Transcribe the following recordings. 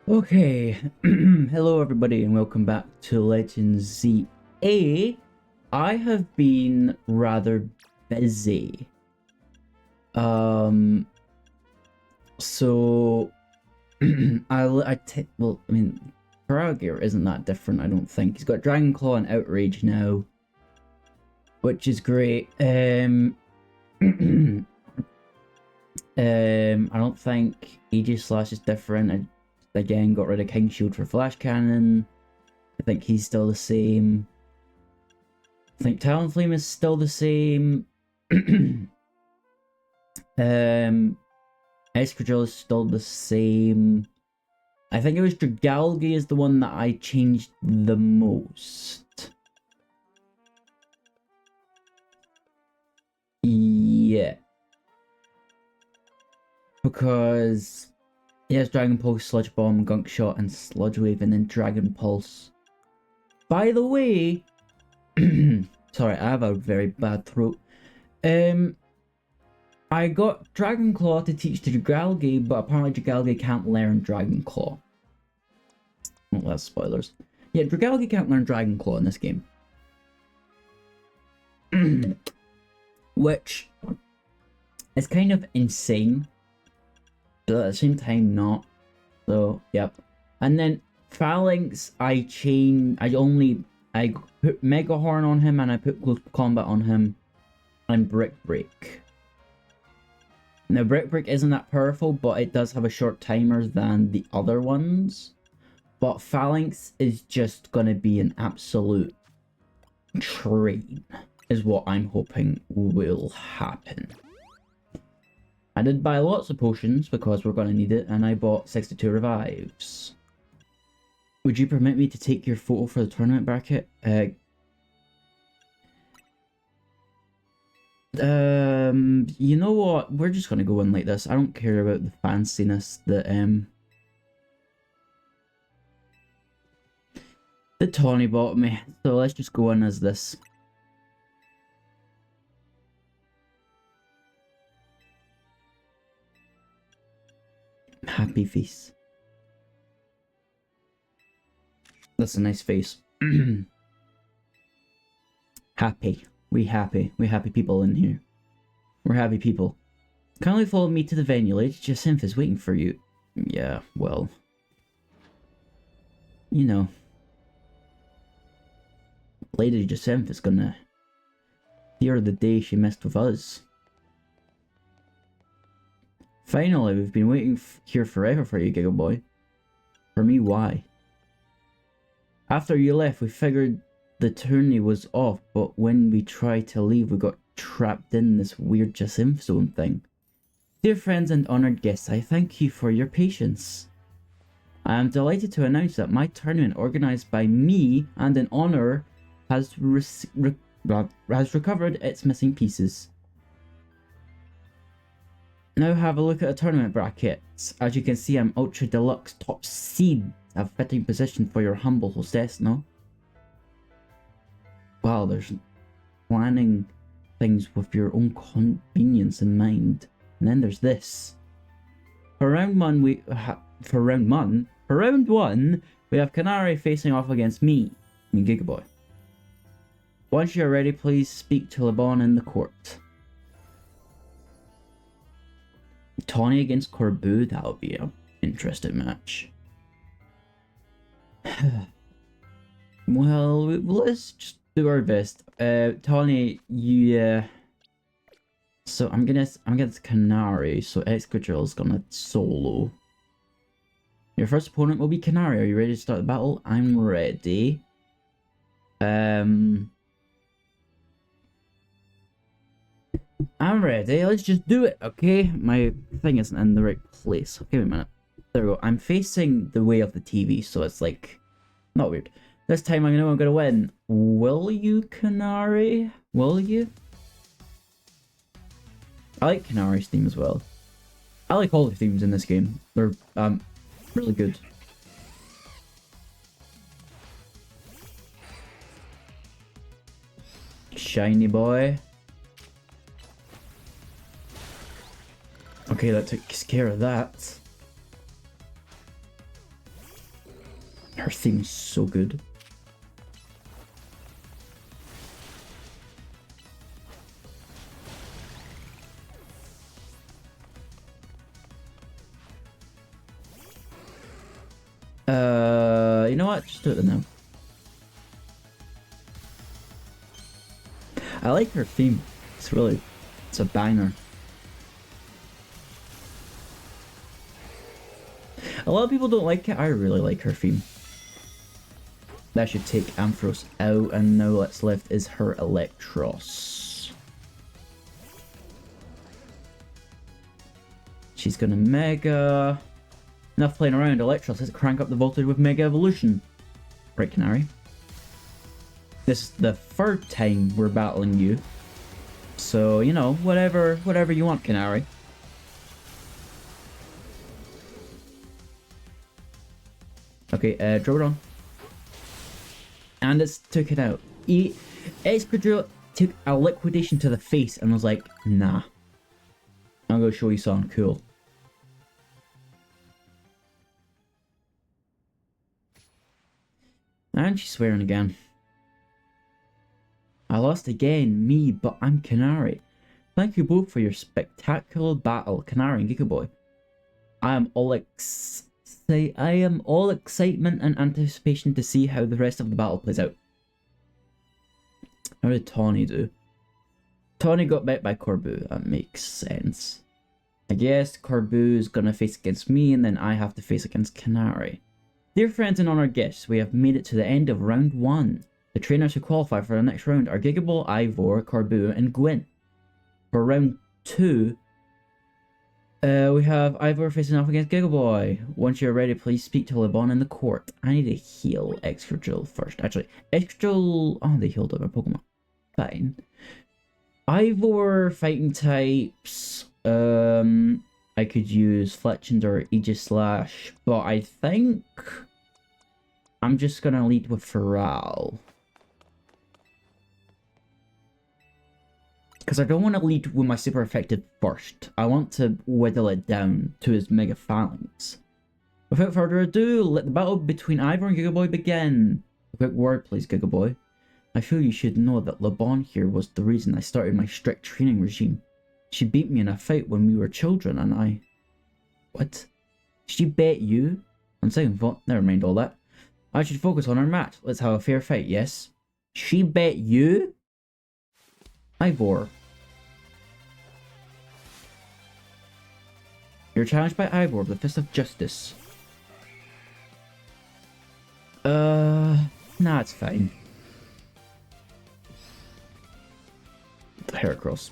Okay, hello everybody and welcome back to Legends ZA. I have been rather busy. Um, so well, I mean, Paragear isn't that different, I don't think. He's got Dragon Claw and Outrage now, which is great. I don't think Aegis Slash is different. I, again, got rid of King Shield for Flash Cannon. I think he's still the same. I think Talonflame is still the same. Escadrille is still the same. I think it was Dragalge is the one that I changed the most. Yeah. Because he has Dragon Pulse, Sludge Bomb, Gunk Shot, and Sludge Wave, and then Dragon Pulse. By the way, sorry, I have a very bad throat. I got Dragon Claw to teach to Dragalge, but apparently Dragalge can't learn Dragon Claw. Well, that's spoilers. Yeah, Dragalge can't learn Dragon Claw in this game. Which is kind of insane, but at the same time not. So, yep. And then Phalanx, I put Mega Horn on him and I put Close Combat on him and Brick Break. Now Brick Break isn't that powerful, but it does have a short timer than the other ones. But Phalanx is just gonna be an absolute train, is what I'm hoping will happen. I did buy lots of potions because we're gonna need it, and I bought 62 revives. Would you permit me to take your photo for the tournament bracket? You know what? We're just gonna go in like this. I don't care about the fanciness that the Tawny bought me. So let's just go in as this. Happy face. That's a nice face. Happy. We happy. We happy people in here. We're happy people. Kindly follow me to the venue. Lady Jacinth is waiting for you. Yeah, well. You know. Lady Jacinth is gonna hear the day she messed with us. Finally, we've been waiting here forever for you, Giggle Boy. For me, why? After you left, we figured the tourney was off, but when we tried to leave, we got trapped in this weird Jacinth zone thing. Dear friends and honoured guests, I thank you for your patience. I am delighted to announce that my tournament, organised by me and in honour, has recovered its missing pieces. Now have a look at the tournament brackets. As you can see, I'm Ultra Deluxe Top Seed, a fitting position for your humble hostess, no? Wow, there's planning things with your own convenience in mind. And then there's this. For round one, we have Canary facing off against me, Gigaboy. Once you're ready, please speak to LeBon in the court. Tawny against Corbu, that'll be an interesting match. Well, let's just do our best. Tawny, you so I'm gonna Canary, so Excadrill's gonna solo. Your first opponent will be Canary. Are you ready to start the battle? I'm ready. I'm ready. Let's just do it, okay? My thing isn't in the right place. Okay, wait a minute. There we go. I'm facing the way of the TV, so it's like not weird. This time I know I'm gonna win. Will you, Canary? Will you? I like Canary's theme as well. I like all the themes in this game. They're really good. Shiny boy. Okay, that takes care of that. Her theme's so good. You know what? Just do it now. I like her theme. It's a banger. A lot of people don't like it. I really like her theme. That should take Ampharos out, and now what's left is her Electros. She's gonna Mega. Enough playing around, Electros. Let's crank up the voltage with Mega Evolution. Right, Canary. This is the third time we're battling you. So, you know, whatever you want, Canary. Okay, Drodon. And it's took it out. Excadrill took a liquidation to the face and was like, nah. I'm gonna show you something cool. And she's swearing again. I lost again, me, but I'm Canary. Thank you both for your spectacular battle, Canary and Gigaboy. I am all excitement and anticipation to see how the rest of the battle plays out. How did Tawny do? Tawny got bit by Corbu. That makes sense. I guess Corbu is gonna face against me, and then I have to face against Canary. Dear friends and honoured guests, we have made it to the end of round 1. The trainers who qualify for the next round are Gigaball, Ivor, Corbu, and Gwyn. For round 2, we have Ivor facing off against Gigaboy. Once you're ready, please speak to Lebon in the court. I need to heal Excadrill first. Actually, Excadrill... Oh, they healed other Pokemon. Fine. Ivor fighting types. I could use Fletchend or Aegislash, but I think I'm just gonna lead with Feral. Because I don't want to lead with my super effective first. I want to whittle it down to his Mega Phalanx. Without further ado, let the battle between Ivor and Gigaboy begin. A quick word, please, Gigaboy. I feel you should know that Lebon here was the reason I started my strict training regime. She beat me in a fight when we were children, and I... What? She bet you? On second thought, never mind all that. I should focus on our match. Let's have a fair fight, yes? She bet you? Ivor. You're challenged by Ivor, the Fist of Justice. Nah, it's fine. Heracross.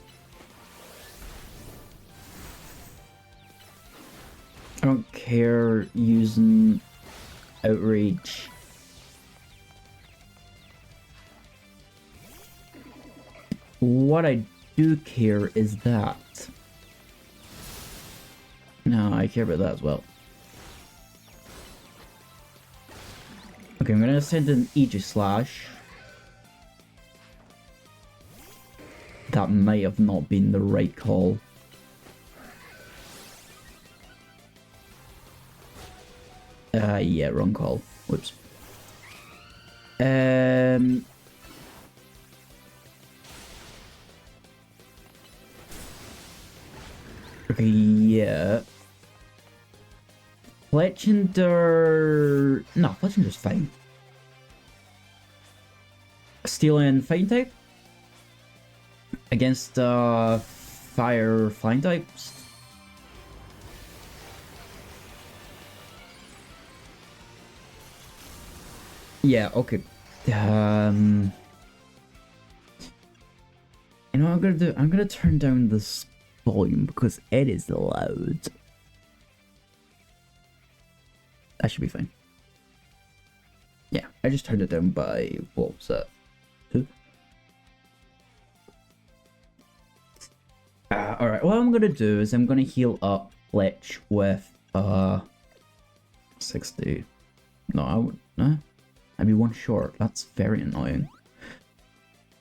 I don't care using Outrage. What I do care is that. No, I care about that as well. Okay, I'm gonna send an Aegislash. That might have not been the right call. Yeah, wrong call. Whoops. Okay, yeah. Fletchender... No, Fletchender's fine. Steel and Fighting type? Against, Fire Flying types? Yeah, okay. You know what I'm gonna do? I'm gonna turn down this volume because it is loud. That should be fine. Yeah, I just turned it down by, what was that? 2? Alright, what I'm gonna do is I'm gonna heal up Fletch with, 60. No, I would, no? I'd be one short. That's very annoying.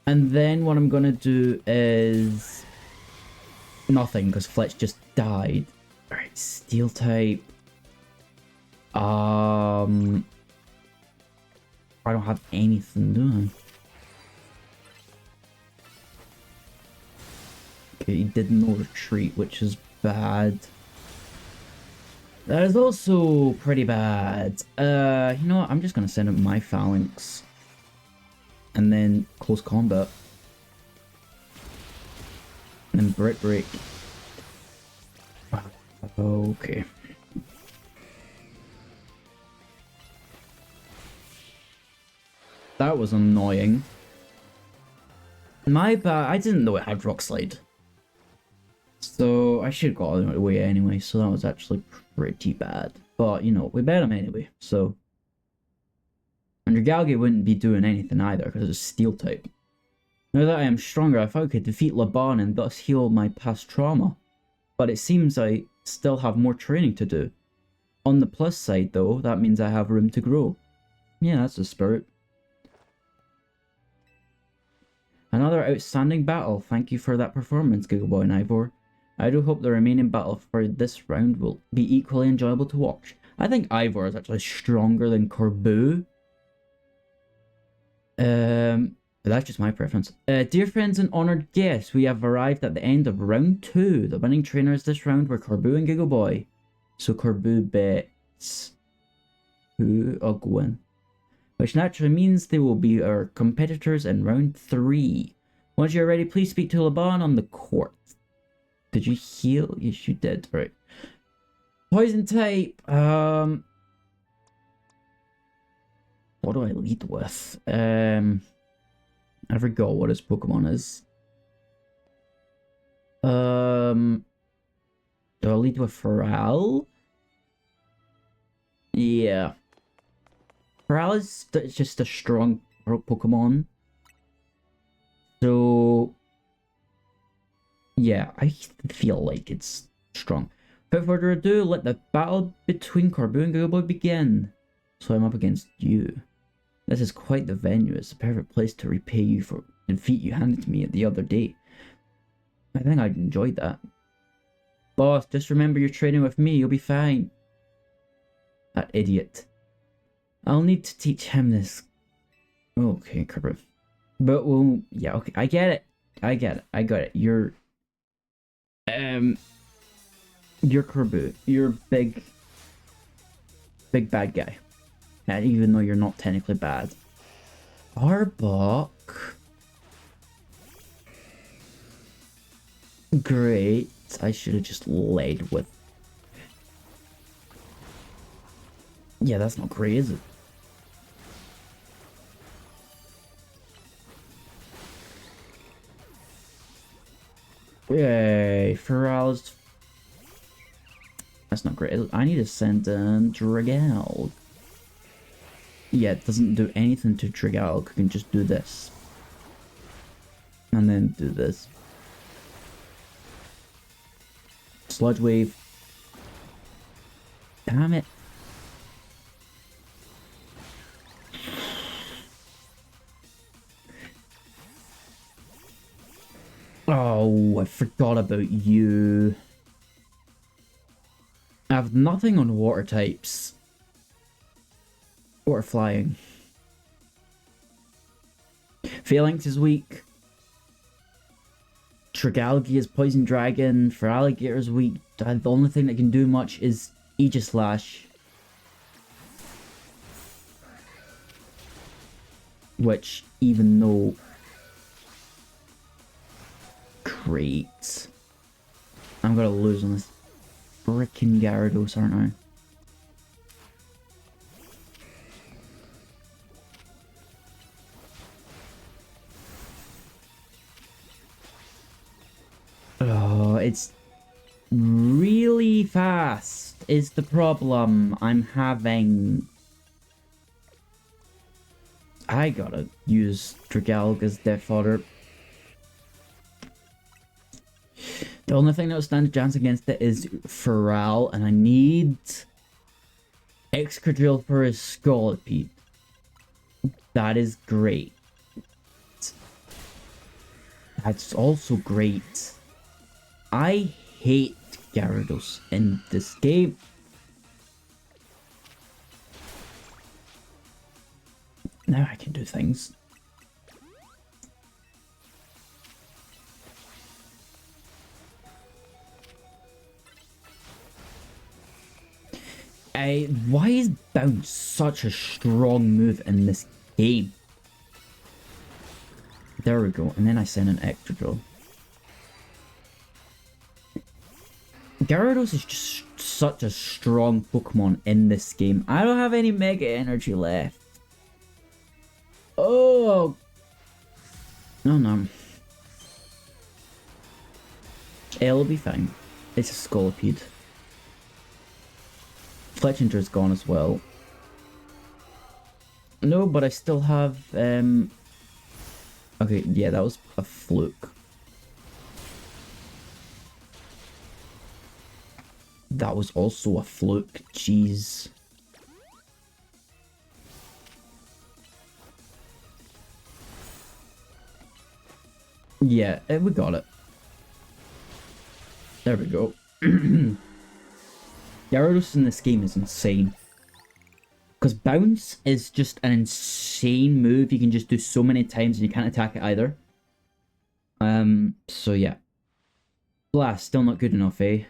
And then what I'm gonna do is nothing, because Fletch just died. Alright, Steel type. I don't have anything, do I? Okay, he did no retreat, which is bad. That is also pretty bad. You know what? I'm just gonna send up my phalanx. And then close combat. And then brick break. Okay. That was annoying. My bad. I didn't know it had rock slide. So I should have got out of the way anyway. So that was actually pretty bad. But, you know, we bet him anyway. So. And Regalgi wouldn't be doing anything either because it's steel type. Now that I am stronger, I thought I could defeat Laban and thus heal my past trauma. But it seems I still have more training to do. On the plus side though, that means I have room to grow. Yeah, that's the spirit. Another outstanding battle. Thank you for that performance, Gigaboy and Ivor. I do hope the remaining battle for this round will be equally enjoyable to watch. I think Ivor is actually stronger than Corbu. But that's just my preference. Dear friends and honoured guests, we have arrived at the end of round 2. The winning trainers this round were Corbu and Gigaboy. So Corbu bets who Ogwin. Which naturally means they will be our competitors in round 3. Once you're ready, please speak to Laban on the court. Did you heal? Yes, you did. Right. Poison type. What do I lead with? I forgot what his Pokemon is. Do I lead with Pharrell? Yeah. Pharrell is just a strong Pokemon. So yeah, I feel like it's strong. Without further ado, let the battle between Corbu and Gigaboy begin. So I'm up against you. This is quite the venue. It's a perfect place to repay you for the defeat you handed to me the other day. I think I enjoyed that. Boss, just remember you're training with me. You'll be fine. That idiot. I'll need to teach him this. Okay, Corbu. But well, yeah, okay. I get it. I got it. You're Corbu. You're big bad guy. And even though you're not technically bad. Arbok. Great. I should have just led with. Yeah, that's not great, is it? Yay, Pharrell's. That's not great. I need to send in Dragal. Yeah, it doesn't do anything to Dragal. I can just do this. And then do this. Sludge Wave. Damn it. Oh, I forgot about you. I have nothing on water types. Or flying. Phalanx is weak. Trigalgi is Poison Dragon. Feraligatr is weak. The only thing that can do much is Aegislash. Which, even though... Great. I'm gonna lose on this frickin' Gyarados, aren't I? Oh, it's really fast is the problem I'm having. I gotta use Dragalga's Death Fodder. The only thing that will stand a chance against it is Pharrell, and I need Excadrill for his Scolipede. That is great. That's also great. I hate Gyarados in this game. Now I can do things. Why is bounce such a strong move in this game? There we go, and then I send an extra drill. Gyarados is just such a strong Pokemon in this game. I don't have any Mega Energy left. Oh! No. It'll be fine. It's a Scolipede. Fletchinger's gone as well. No, but I still have, Okay, yeah, that was a fluke. That was also a fluke, jeez. Yeah, we got it. There we go. Gyarados in this game is insane. Because bounce is just an insane move you can just do so many times and you can't attack it either. So yeah. Blast, still not good enough, eh?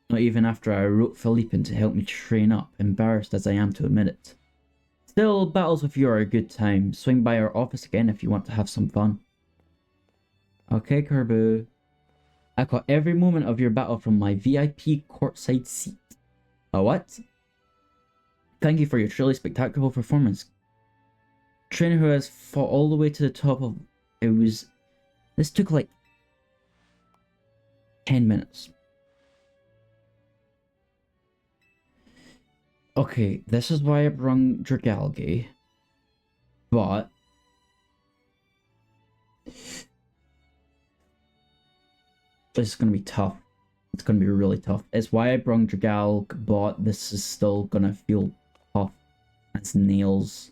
Not even after I wrote Philippe in to help me train up, embarrassed as I am to admit it. Still, battles with you are a good time. Swing by our office again if you want to have some fun. Okay, Kerbu. I caught every moment of your battle from my VIP courtside seat. A what? Thank you for your truly spectacular performance. Trainer who has fought all the way to the top of... This took like 10 minutes. Okay, this is why I brung Dragalge. But... this is gonna be tough. It's gonna be really tough. It's why I brung Dragalge, but this is still gonna feel tough as nails.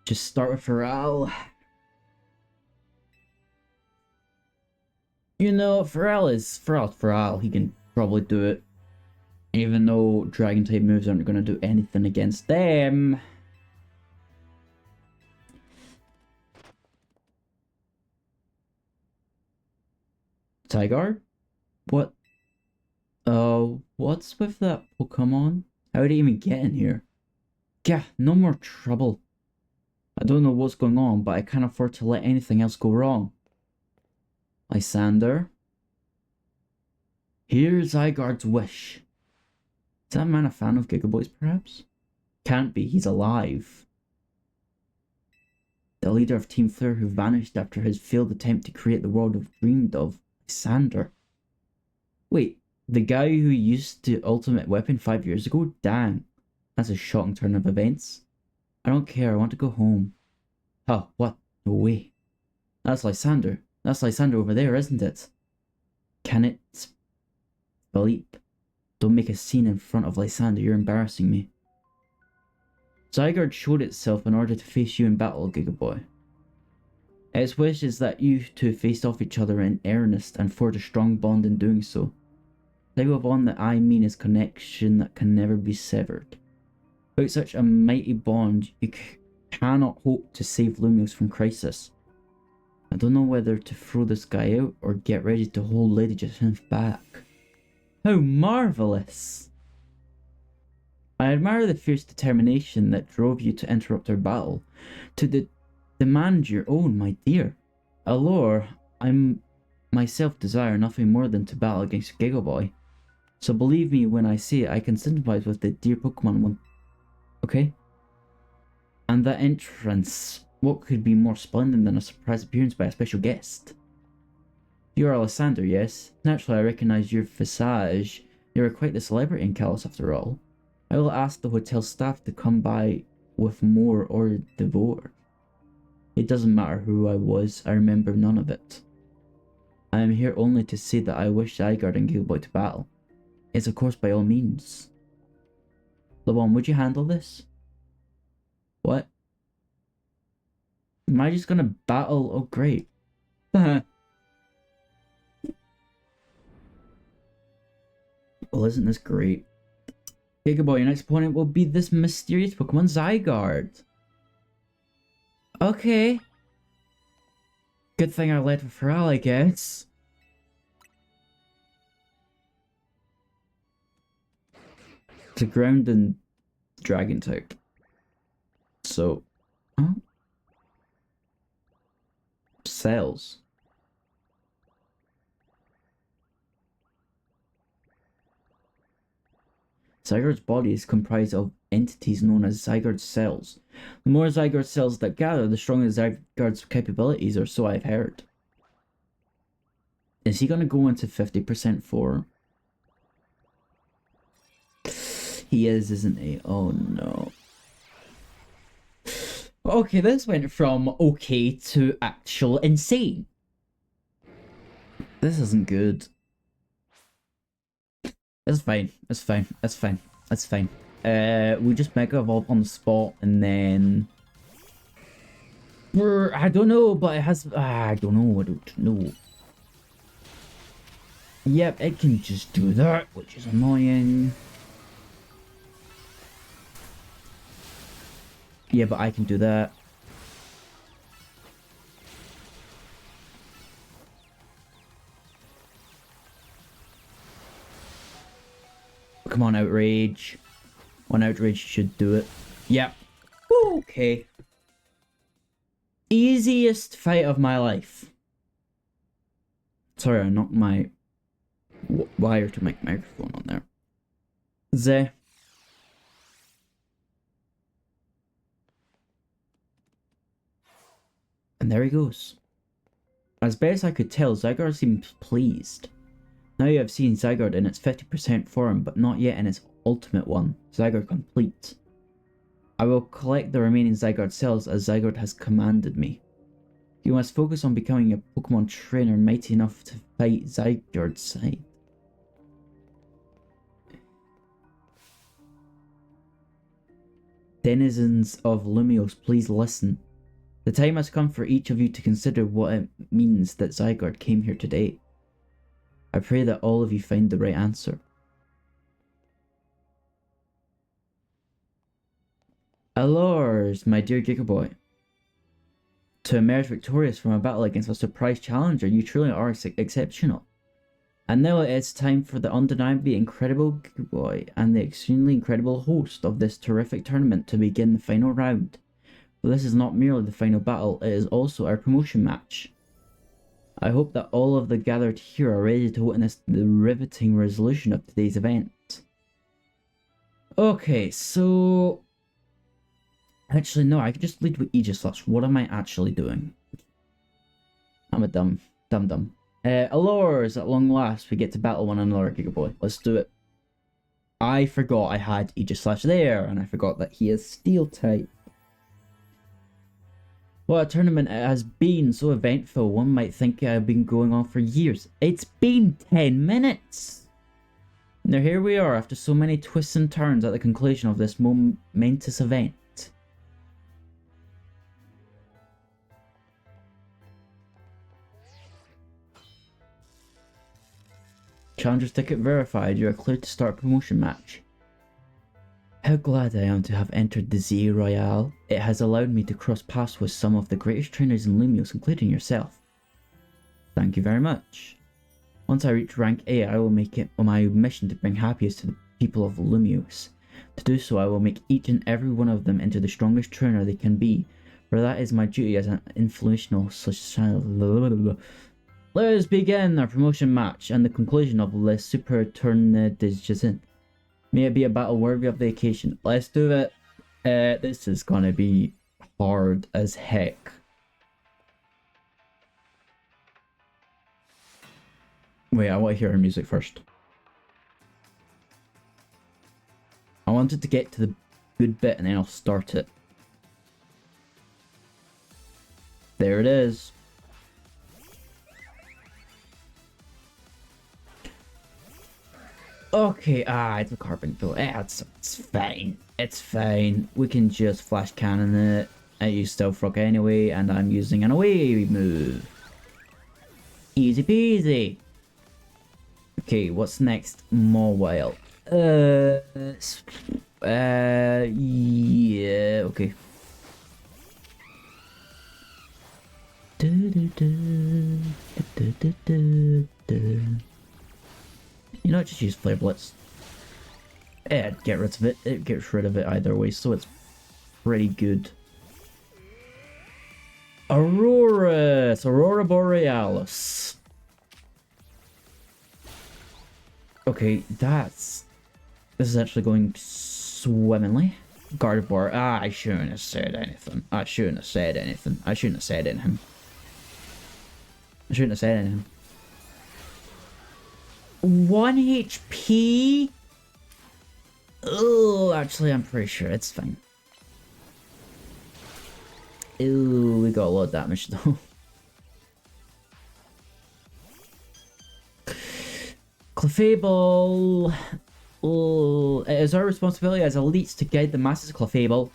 Just start with Pharrell. You know, Pharrell. He can probably do it. Even though Dragon type moves aren't gonna do anything against them. Zygarde? What? What's with that Pokemon? How did it even get in here? Yeah, no more trouble. I don't know what's going on, but I can't afford to let anything else go wrong. Lysander? Here's Zygarde's wish. Is that man a fan of Gigaboys, perhaps? Can't be, he's alive. The leader of Team Flare who vanished after his failed attempt to create the world of dreamed of. Lysander. Wait, the guy who used the ultimate weapon 5 years ago? Dang. That's a shocking turn of events. I don't care, I want to go home. Huh, what? No way. That's Lysander. That's Lysander over there, isn't it? Can it... Philippe? Don't make a scene in front of Lysander, you're embarrassing me. Zygarde showed itself in order to face you in battle, Gigaboy. Its wish is that you two face off each other in earnest and forge a strong bond in doing so. The type of bond that I mean is connection that can never be severed. Without such a mighty bond, you cannot hope to save Lumiose from crisis. I don't know whether to throw this guy out or get ready to hold Lady Jacinth back. How marvellous! I admire the fierce determination that drove you to interrupt our battle, to demand your own, my dear. Allure, I myself desire nothing more than to battle against Gigaboy. So believe me when I say I can sympathize with the dear Pokemon one. Okay? And that entrance, what could be more splendid than a surprise appearance by a special guest? You are Lysander, yes? Naturally I recognize your visage. You are quite the celebrity in Kalos after all. I will ask the hotel staff to come by with more or devour. It doesn't matter who I was, I remember none of it. I am here only to say that I wish Zygarde and Gigaboy to battle. Yes, of course, by all means. Levon, would you handle this? What? Am I just gonna battle? Oh, great. Well, isn't this great? Gigaboy, your next opponent will be this mysterious Pokemon Zygarde. Okay. Good thing I led with Pharrell, I guess. It's a ground and dragon type. So, huh? Cells. Zygarde's body is comprised of entities known as Zygarde cells. The more Zygarde cells that gather, the stronger Zygarde's capabilities, or so I've heard. Is he gonna go into 50% for? He is, isn't he? Oh no. Okay, this went from okay to actual insane. This isn't good. It's fine. It's fine. It's fine. It's fine. We just Mega Evolve on the spot and then... I don't know, but it has... I don't know. I don't know. Yep, it can just do that, which is annoying. Yeah, but I can do that. Come on, Outrage. One Outrage should do it. Yep. Okay. Easiest fight of my life. Sorry, I knocked my wire to my microphone on there. Zeh. And there he goes. As best I could tell, Zygarde seems pleased. Now you have seen Zygarde in its 50% form, but not yet in its ultimate one, Zygarde Complete. I will collect the remaining Zygarde cells as Zygarde has commanded me. You must focus on becoming a Pokemon trainer mighty enough to fight Zygarde's side. Denizens of Lumiose, please listen. The time has come for each of you to consider what it means that Zygarde came here today. I pray that all of you find the right answer. Allures, my dear Gigaboy. To emerge victorious from a battle against a surprise challenger, you truly are exceptional. And now it is time for the undeniably incredible Gigaboy and the extremely incredible host of this terrific tournament to begin the final round. But this is not merely the final battle, it is also our promotion match. I hope that all of the gathered here are ready to witness the riveting resolution of today's event. Okay, so... Actually, no, I can just lead with Aegislash. What am I actually doing? I'm a dumb. Allures, at long last, we get to battle one another, Gigaboy. Let's do it. I forgot I had Aegislash there, and I forgot that he is Steel type. What a tournament it has been, so eventful, one might think it had been going on for years. It's been 10 minutes! Now here we are, after so many twists and turns at the conclusion of this momentous event. Challenger's ticket verified, you are cleared to start a promotion match. How glad I am to have entered the Z Royale. It has allowed me to cross paths with some of the greatest trainers in Lumiose, including yourself. Thank you very much. Once I reach rank A, I will make it my mission to bring happiness to the people of Lumiose. To do so, I will make each and every one of them into the strongest trainer they can be, for that is my duty as an influential society. Let us begin our promotion match and the conclusion of Le Super Tournoi des Jazin. May it be a battle worthy of the occasion. Let's do it. This is gonna be hard as heck. Wait, I want to hear her music first. I wanted to get to the good bit and then I'll start it. There it is. Okay, it's a carbon pill. It's fine. It's fine. We can just flash cannon it. I use Stealth Rock anyway, and I'm using an away move. Easy peasy. Okay, what's next? Mawile. Uh, yeah, okay. You know, just use Flare Blitz. It get rid of it. It gets rid of it either way, so it's pretty good. Aurora! It's Aurora Borealis. Okay, this is actually going swimmingly. Gardevoir. Ah, I shouldn't have said anything. I shouldn't have said anything. I shouldn't have said anything. I shouldn't have said anything. 1 HP? Oh, actually, I'm pretty sure it's fine. Ooh, we got a lot of damage though. Clefable. Oh, it is our responsibility as elites to guide the masses, Clefable.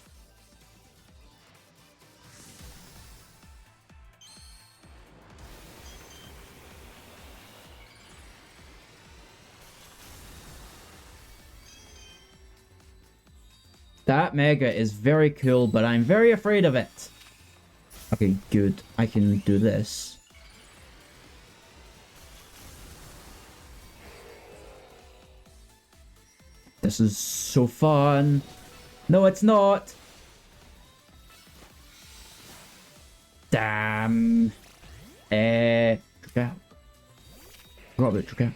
That Mega is very cool, but I'm very afraid of it. Okay, good. I can do this. This is so fun. No, it's not. Damn. Trick out. Forgot about Trick out.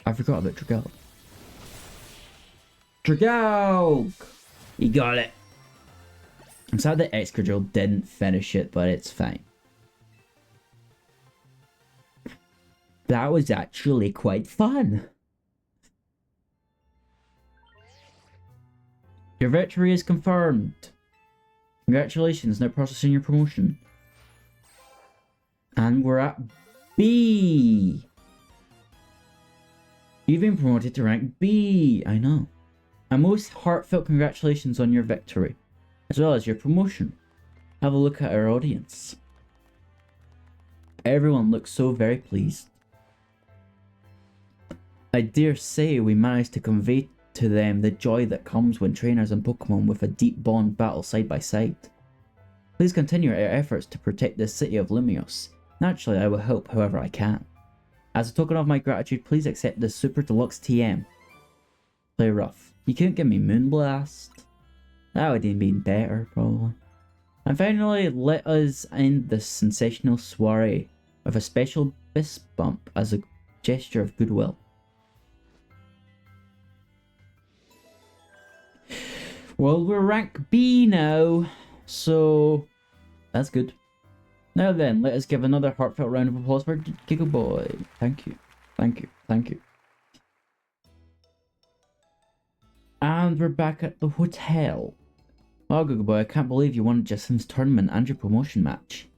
I forgot about Trick out. Trick out! You got it. I'm sad that Excadrill didn't finish it, but it's fine. That was actually quite fun. Your victory is confirmed. Congratulations, now processing your promotion. And we're at B. You've been promoted to rank B. I know. A most heartfelt congratulations on your victory, as well as your promotion. Have a look at our audience. Everyone looks so very pleased. I dare say we managed to convey to them the joy that comes when trainers and Pokemon with a deep bond battle side by side. Please continue our efforts to protect the city of Lumios. Naturally, I will help however I can. As a token of my gratitude, please accept this Super Deluxe TM. Play rough. You couldn't give me Moonblast. That would have been better, probably. And finally, let us end this sensational soiree with a special fist bump as a gesture of goodwill. Well, we're rank B now, so that's good. Now then, let us give another heartfelt round of applause for Giga Boy. Thank you, thank you, thank you. And we're back at the hotel. Wow, Giga Boy, I can't believe you won Justin's tournament and your promotion match.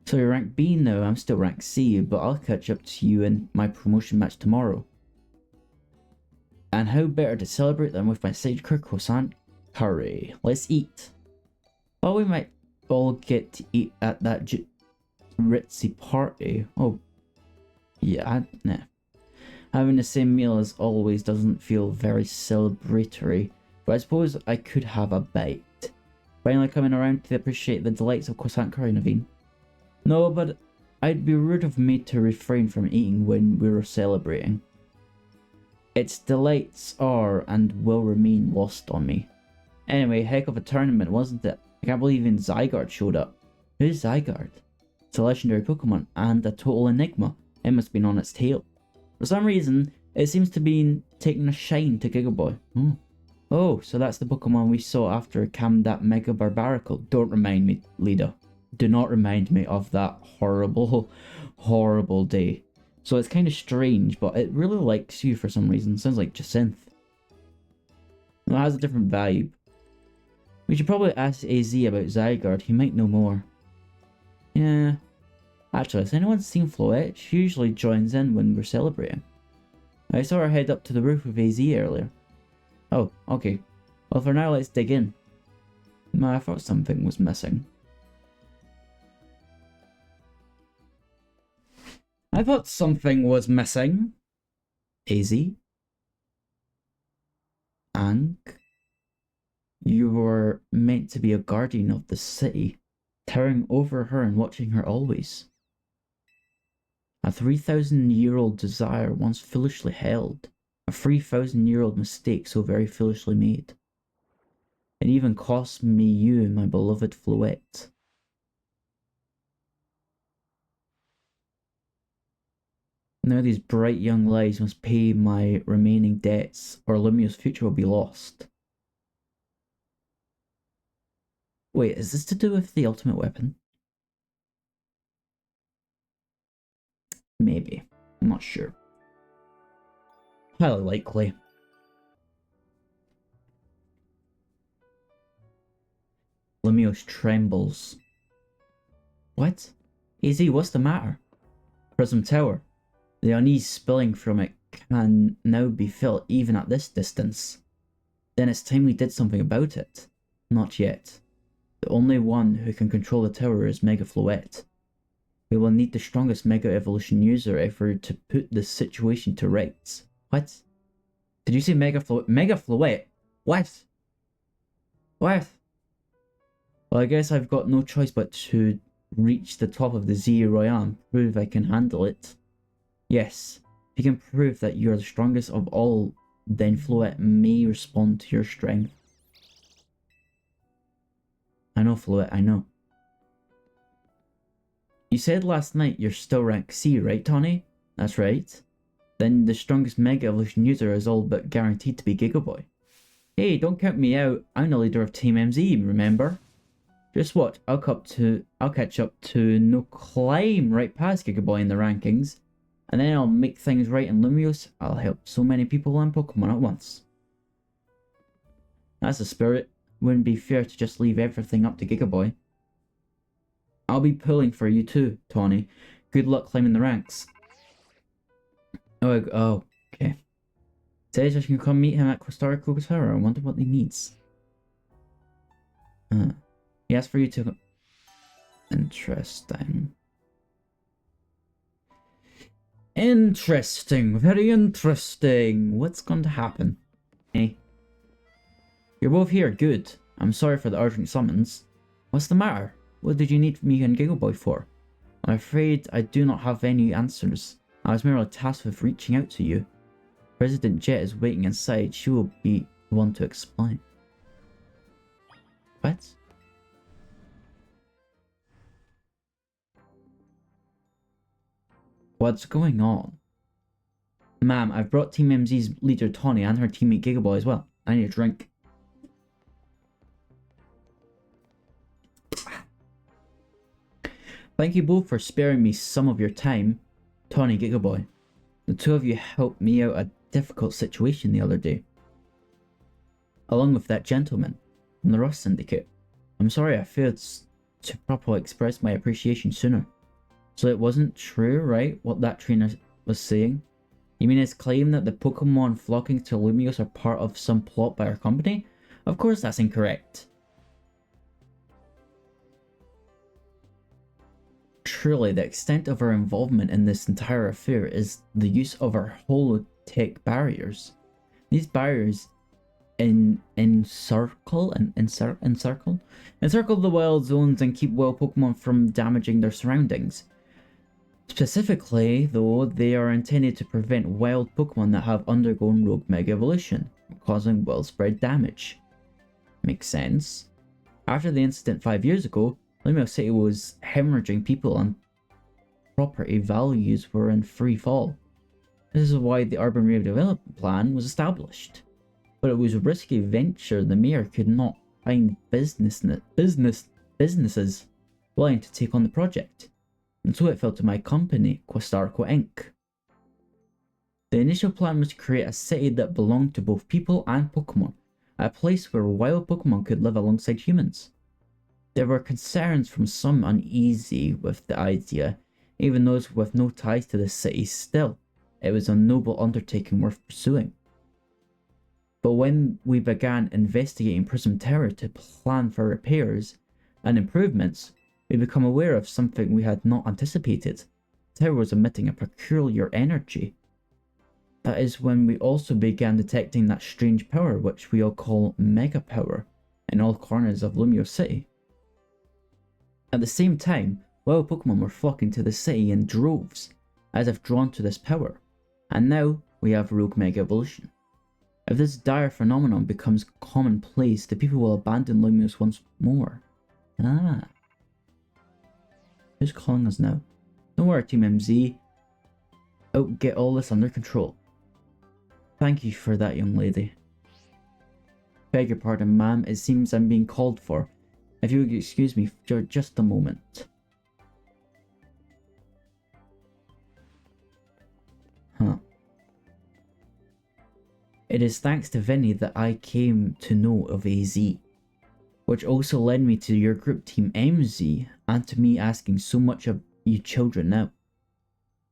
So you're rank B now, I'm still rank C, but I'll catch up to you in my promotion match tomorrow. And how better to celebrate than with my sidecar croissant curry. Let's eat. Well, we might all get to eat at that ritzy party. Oh, yeah, nah. Having the same meal as always doesn't feel very celebratory, but I suppose I could have a bite. Finally coming around to appreciate the delights of croissant curry, Naveen. No, but I'd be rude of me to refrain from eating when we were celebrating. Its delights are and will remain lost on me. Anyway, heck of a tournament, wasn't it? I can't believe even Zygarde showed up. Who's Zygarde? It's a legendary Pokemon and a total enigma. It must have been on its tail. For some reason, it seems to be taking a shine to Giga Boy. Oh, so that's the Pokemon we saw after Camdat Mega Barbaracle. Don't remind me, Lida. Do not remind me of that horrible, horrible day. So it's kind of strange, but it really likes you for some reason. Sounds like Jacinth. It has a different vibe. We should probably ask AZ about Zygarde. He might know more. Yeah. Actually, has anyone seen Floette? She usually joins in when we're celebrating. I saw her head up to the roof with AZ earlier. Oh, okay. Well, for now, let's dig in. I thought something was missing. I thought something was missing. AZ? Ankh? You were meant to be a guardian of the city, towering over her and watching her always. A 3,000-year-old desire once foolishly held, a 3,000-year-old mistake so very foolishly made. It even cost me you, my beloved Fluette. Now these bright young lives must pay my remaining debts, or Lumio's future will be lost. Wait, is this to do with the ultimate weapon? Maybe. I'm not sure. Highly likely. Lumios trembles. What? AZ, what's the matter? Prism Tower. The unease spilling from it can now be felt even at this distance. Then it's time we did something about it. Not yet. The only one who can control the tower is Mega Floette. We will need the strongest Mega Evolution user ever to put this situation to rights. What? Did you say Mega Floette? Mega Floette? What? What? Well, I guess I've got no choice but to reach the top of the Z Royale and prove I can handle it. Yes, if you can prove that you're the strongest of all, then Floette may respond to your strength. I know, Floette, I know. You said last night you're still rank C, right, Tawny? That's right. Then the strongest Mega Evolution user is all but guaranteed to be Gigaboy. Hey, don't count me out. I'm the leader of Team MZ, remember? Just watch, I'll catch up to no climb right past Gigaboy in the rankings, and then I'll make things right in Lumios. I'll help so many people learn Pokemon at once. That's the spirit. Wouldn't be fair to just leave everything up to Gigaboy. I'll be pulling for you too, Tawny. Good luck climbing the ranks. Oh, okay. Says I can come meet him at Quastarco Tower. I wonder what he needs. He asked for you to... Interesting. Interesting. Very interesting. What's going to happen? Eh? You're both here. Good. I'm sorry for the urgent summons. What's the matter? What did you need me and Gigaboy for? I'm afraid I do not have any answers. I was merely tasked with reaching out to you. President Jet is waiting inside. She will be the one to explain. What? What's going on? Ma'am, I've brought Team MZ's leader Tawny and her teammate Gigaboy as well. I need a drink. Thank you both for sparing me some of your time. Tawny, Gigaboy. The two of you helped me out a difficult situation the other day. Along with that gentleman from the Rust Syndicate. I'm sorry I failed to properly express my appreciation sooner. So it wasn't true, right, what that trainer was saying? You mean his claim that the Pokemon flocking to Lumios are part of some plot by our company? Of course that's incorrect. Truly, the extent of our involvement in this entire affair is the use of our holotech barriers. These barriers encircle the wild zones and keep wild Pokemon from damaging their surroundings. Specifically, though, they are intended to prevent wild Pokemon that have undergone rogue Mega Evolution from causing widespread damage. Makes sense. After the incident 5 years ago, Lumio City was hemorrhaging people and property values were in free fall. This is why the Urban Redevelopment Plan was established. But it was a risky venture. The mayor could not find businesses willing to take on the project, and so it fell to my company, Quastarco Inc. The initial plan was to create a city that belonged to both people and Pokemon, a place where wild Pokemon could live alongside humans. There were concerns from some uneasy with the idea, even those with no ties to the city. Still, it was a noble undertaking worth pursuing. But when we began investigating Prism Tower to plan for repairs and improvements, we became aware of something we had not anticipated. The tower was emitting a peculiar energy. That is when we also began detecting that strange power which we all call Mega Power in all corners of Lumio City. At the same time, wild Pokemon were flocking to the city in droves, as if drawn to this power, and now we have Rogue Mega Evolution. If this dire phenomenon becomes commonplace, the people will abandon Lumios once more. Ah. Who's calling us now? Don't worry, Team MZ. I'll get all this under control. Thank you for that, young lady. Beg your pardon, ma'am. It seems I'm being called for. If you would excuse me for just a moment. Huh. It is thanks to Vinny that I came to know of AZ, which also led me to your group Team MZ and to me asking so much of you children now.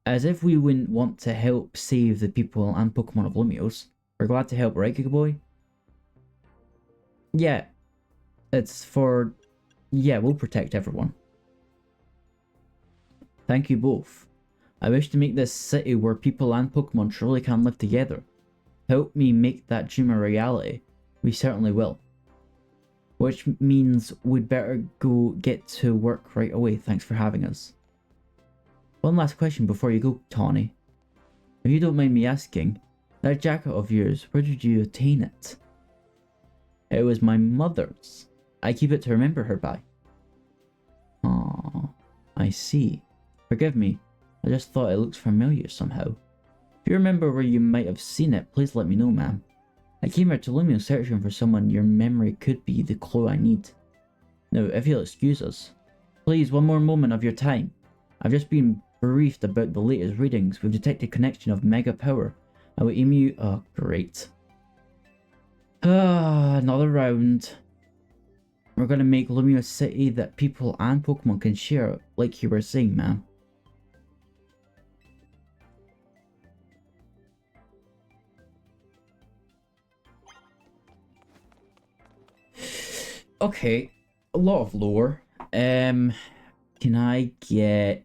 As if we wouldn't want to help save the people and Pokemon of Lumios. We're glad to help, right, Gigaboy? Yeah. It's for... Yeah, we'll protect everyone. Thank you both. I wish to make this city where people and Pokemon truly can live together. Help me make that dream a reality. We certainly will. Which means we'd better go get to work right away. Thanks for having us. One last question before you go, Tawny. If you don't mind me asking, that jacket of yours, where did you attain it? It was my mother's. I keep it to remember her by. Aww, I see. Forgive me, I just thought it looks familiar somehow. If you remember where you might have seen it, please let me know, ma'am. I came here to Lumio searching for someone your memory could be the clue I need. Now, if you'll excuse us, please, one more moment of your time. I've just been briefed about the latest readings. We've detected connection of Mega Power. I will aim you... Oh, great. Another round. We're gonna make Lumio City that people and Pokemon can share, like you were saying, ma'am. Okay, a lot of lore. Can I get...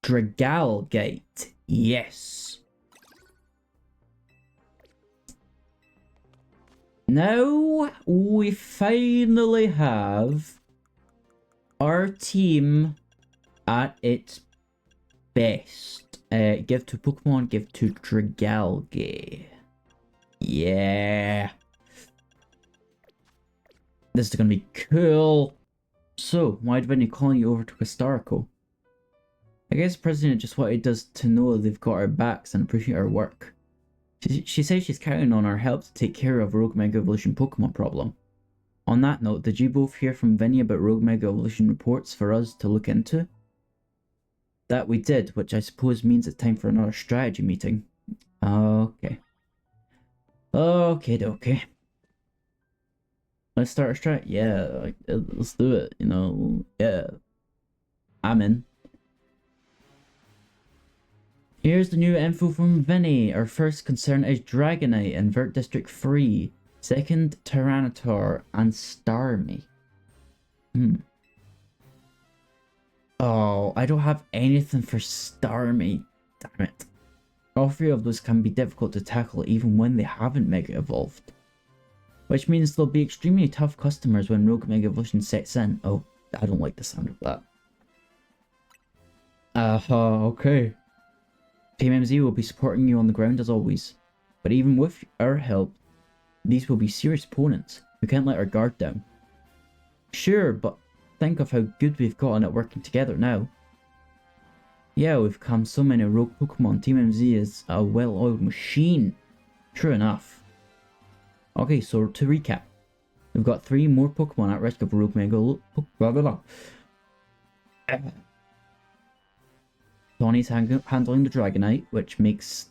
Dragalgate? Yes. Now we finally have our team at its best. Give to Pokemon, give to Dragalge. Yeah. This is gonna be cool. So, why did Vinny calling you over to Historical? I guess the President just wanted us to know they've got our backs and appreciate our work. She says she's counting on our help to take care of Rogue Mega Evolution Pokemon problem. On that note, did you both hear from Vinny about Rogue Mega Evolution reports for us to look into? That we did, which I suppose means it's time for another strategy meeting. Okay. Okay. Let's start a strat. Yeah, let's do it. You know, yeah. I'm in. Here's the new info from Vinny. Our first concern is Dragonite in Vert District 3. Second, Tyranitar and Starmie. Oh, I don't have anything for Starmie. Damn it. All three of those can be difficult to tackle even when they haven't Mega Evolved. Which means they'll be extremely tough customers when Rogue Mega Evolution sets in. Oh, I don't like the sound of that. Okay. Team MZ will be supporting you on the ground as always. But even with our help, these will be serious opponents. We can't let our guard down. Sure, but think of how good we've gotten at working together now. Yeah, we've come so many rogue Pokemon. Team MZ is a well-oiled machine. True enough. Okay, so to recap. We've got 3 more Pokemon at risk of Rogue Mega... Blah, blah, blah. Donnie's handling the Dragonite, which makes...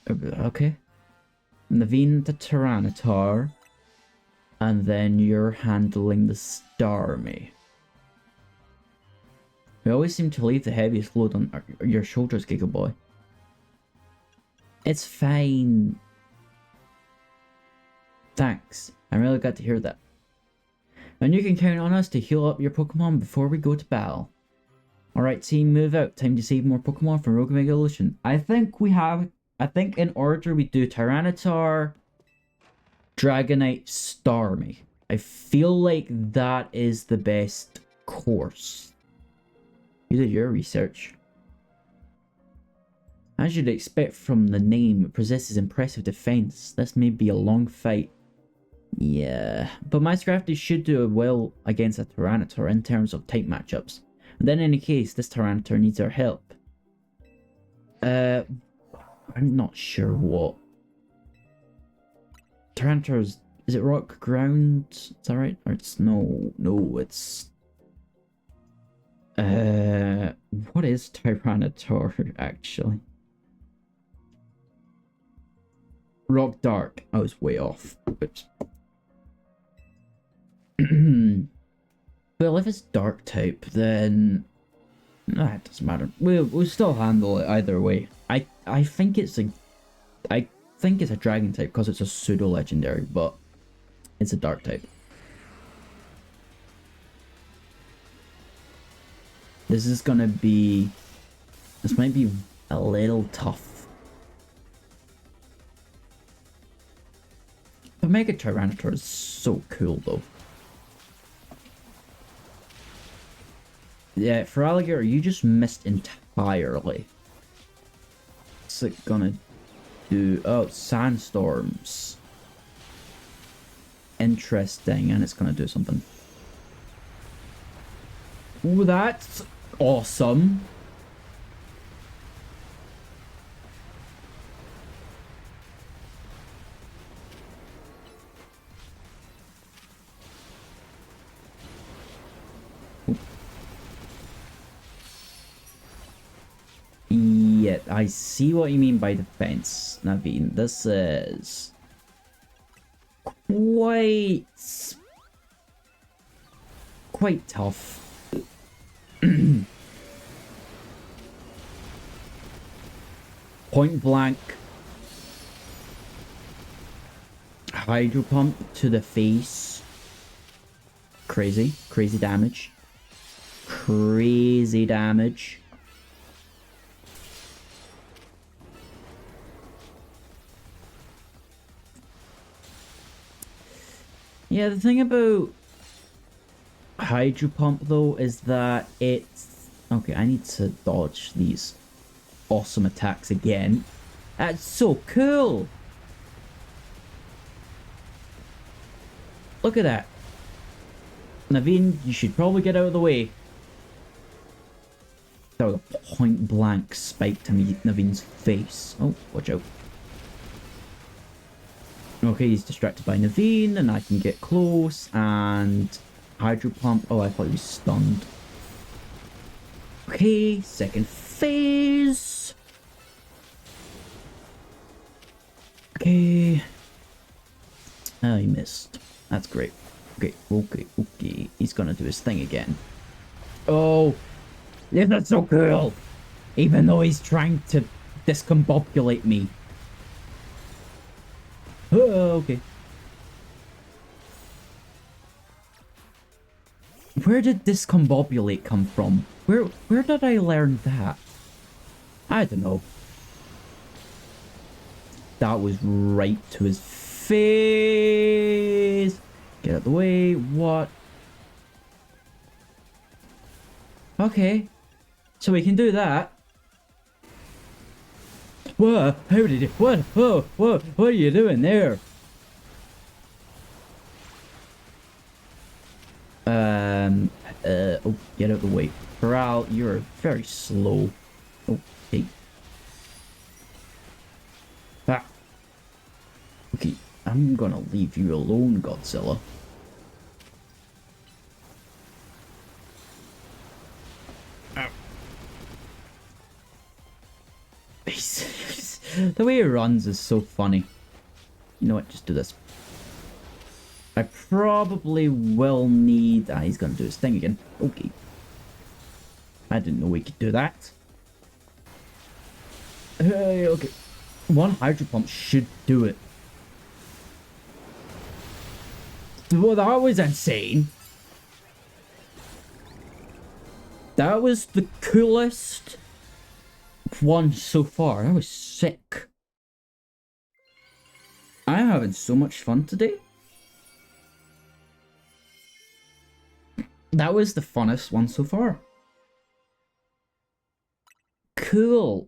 Okay. Naveen the Tyranitar. And then you're handling the Starmie. We always seem to leave the heaviest load on your shoulders, Gigaboy. It's fine. Thanks. I'm really glad to hear that. And you can count on us to heal up your Pokemon before we go to battle. Alright, team, move out. Time to save more Pokemon from Rogue Mega Evolution. I think in order we do Tyranitar, Dragonite, Starmie. I feel like that is the best course. You did your research. As you'd expect from the name, it possesses impressive defense. This may be a long fight. Yeah, but my Scrafty should do well against a Tyranitar in terms of type matchups. And then in any case, this Tyranitar needs our help. I'm not sure what. Tyranitar's... Is it rock ground? Is that right? Or it's... No, it's... What is Tyranitar, actually? Rock dark. I was way off. Oops. Well, if it's dark type, then... Nah, it doesn't matter. We'll still handle it either way. I think it's a... I think it's a dragon type because it's a pseudo legendary, but it's a dark type. This is gonna be... This might be a little tough. The Mega Tyranitar is so cool though. Yeah, for Alligator, you just missed entirely. What's it gonna do? Oh, sandstorms. Interesting, and it's gonna do something. Ooh, that's awesome. Yeah, I see what you mean by defense, Naveen. This is quite tough. Point blank. Hydro pump to the face. Crazy damage. Crazy damage. Yeah, the thing about Hydro Pump though is that it's... Okay, I need to dodge these awesome attacks again. That's so cool! Look at that. Naveen, you should probably get out of the way. That was a point blank spike to Naveen's face. Oh, watch out. Okay, he's distracted by Naveen, and I can get close, and... Hydro Pump. Oh, I thought he was stunned. Okay, second phase. Okay. Oh, he missed. That's great. Okay. He's gonna do his thing again. Oh, yeah, that's so cool. Even though he's trying to discombobulate me. Oh, okay. Where did discombobulate come from? Where did I learn that? I don't know. That was right to his face. Get out of the way. What? Okay. So we can do that. What? How did you... What? Whoa, what are you doing there? Oh, get out of the way. Corral, you're very slow. Okay. Ah. Okay, I'm gonna leave you alone, Godzilla. Ow. The way he runs is so funny. You know what, just do this. I probably will need... Ah, he's gonna do his thing again. Okay. I didn't know we could do that. Okay. One Hydro Pump should do it. Well, that was insane. That was the coolest one so far. That was sick. I'm having so much fun today. That was the funnest one so far. Cool.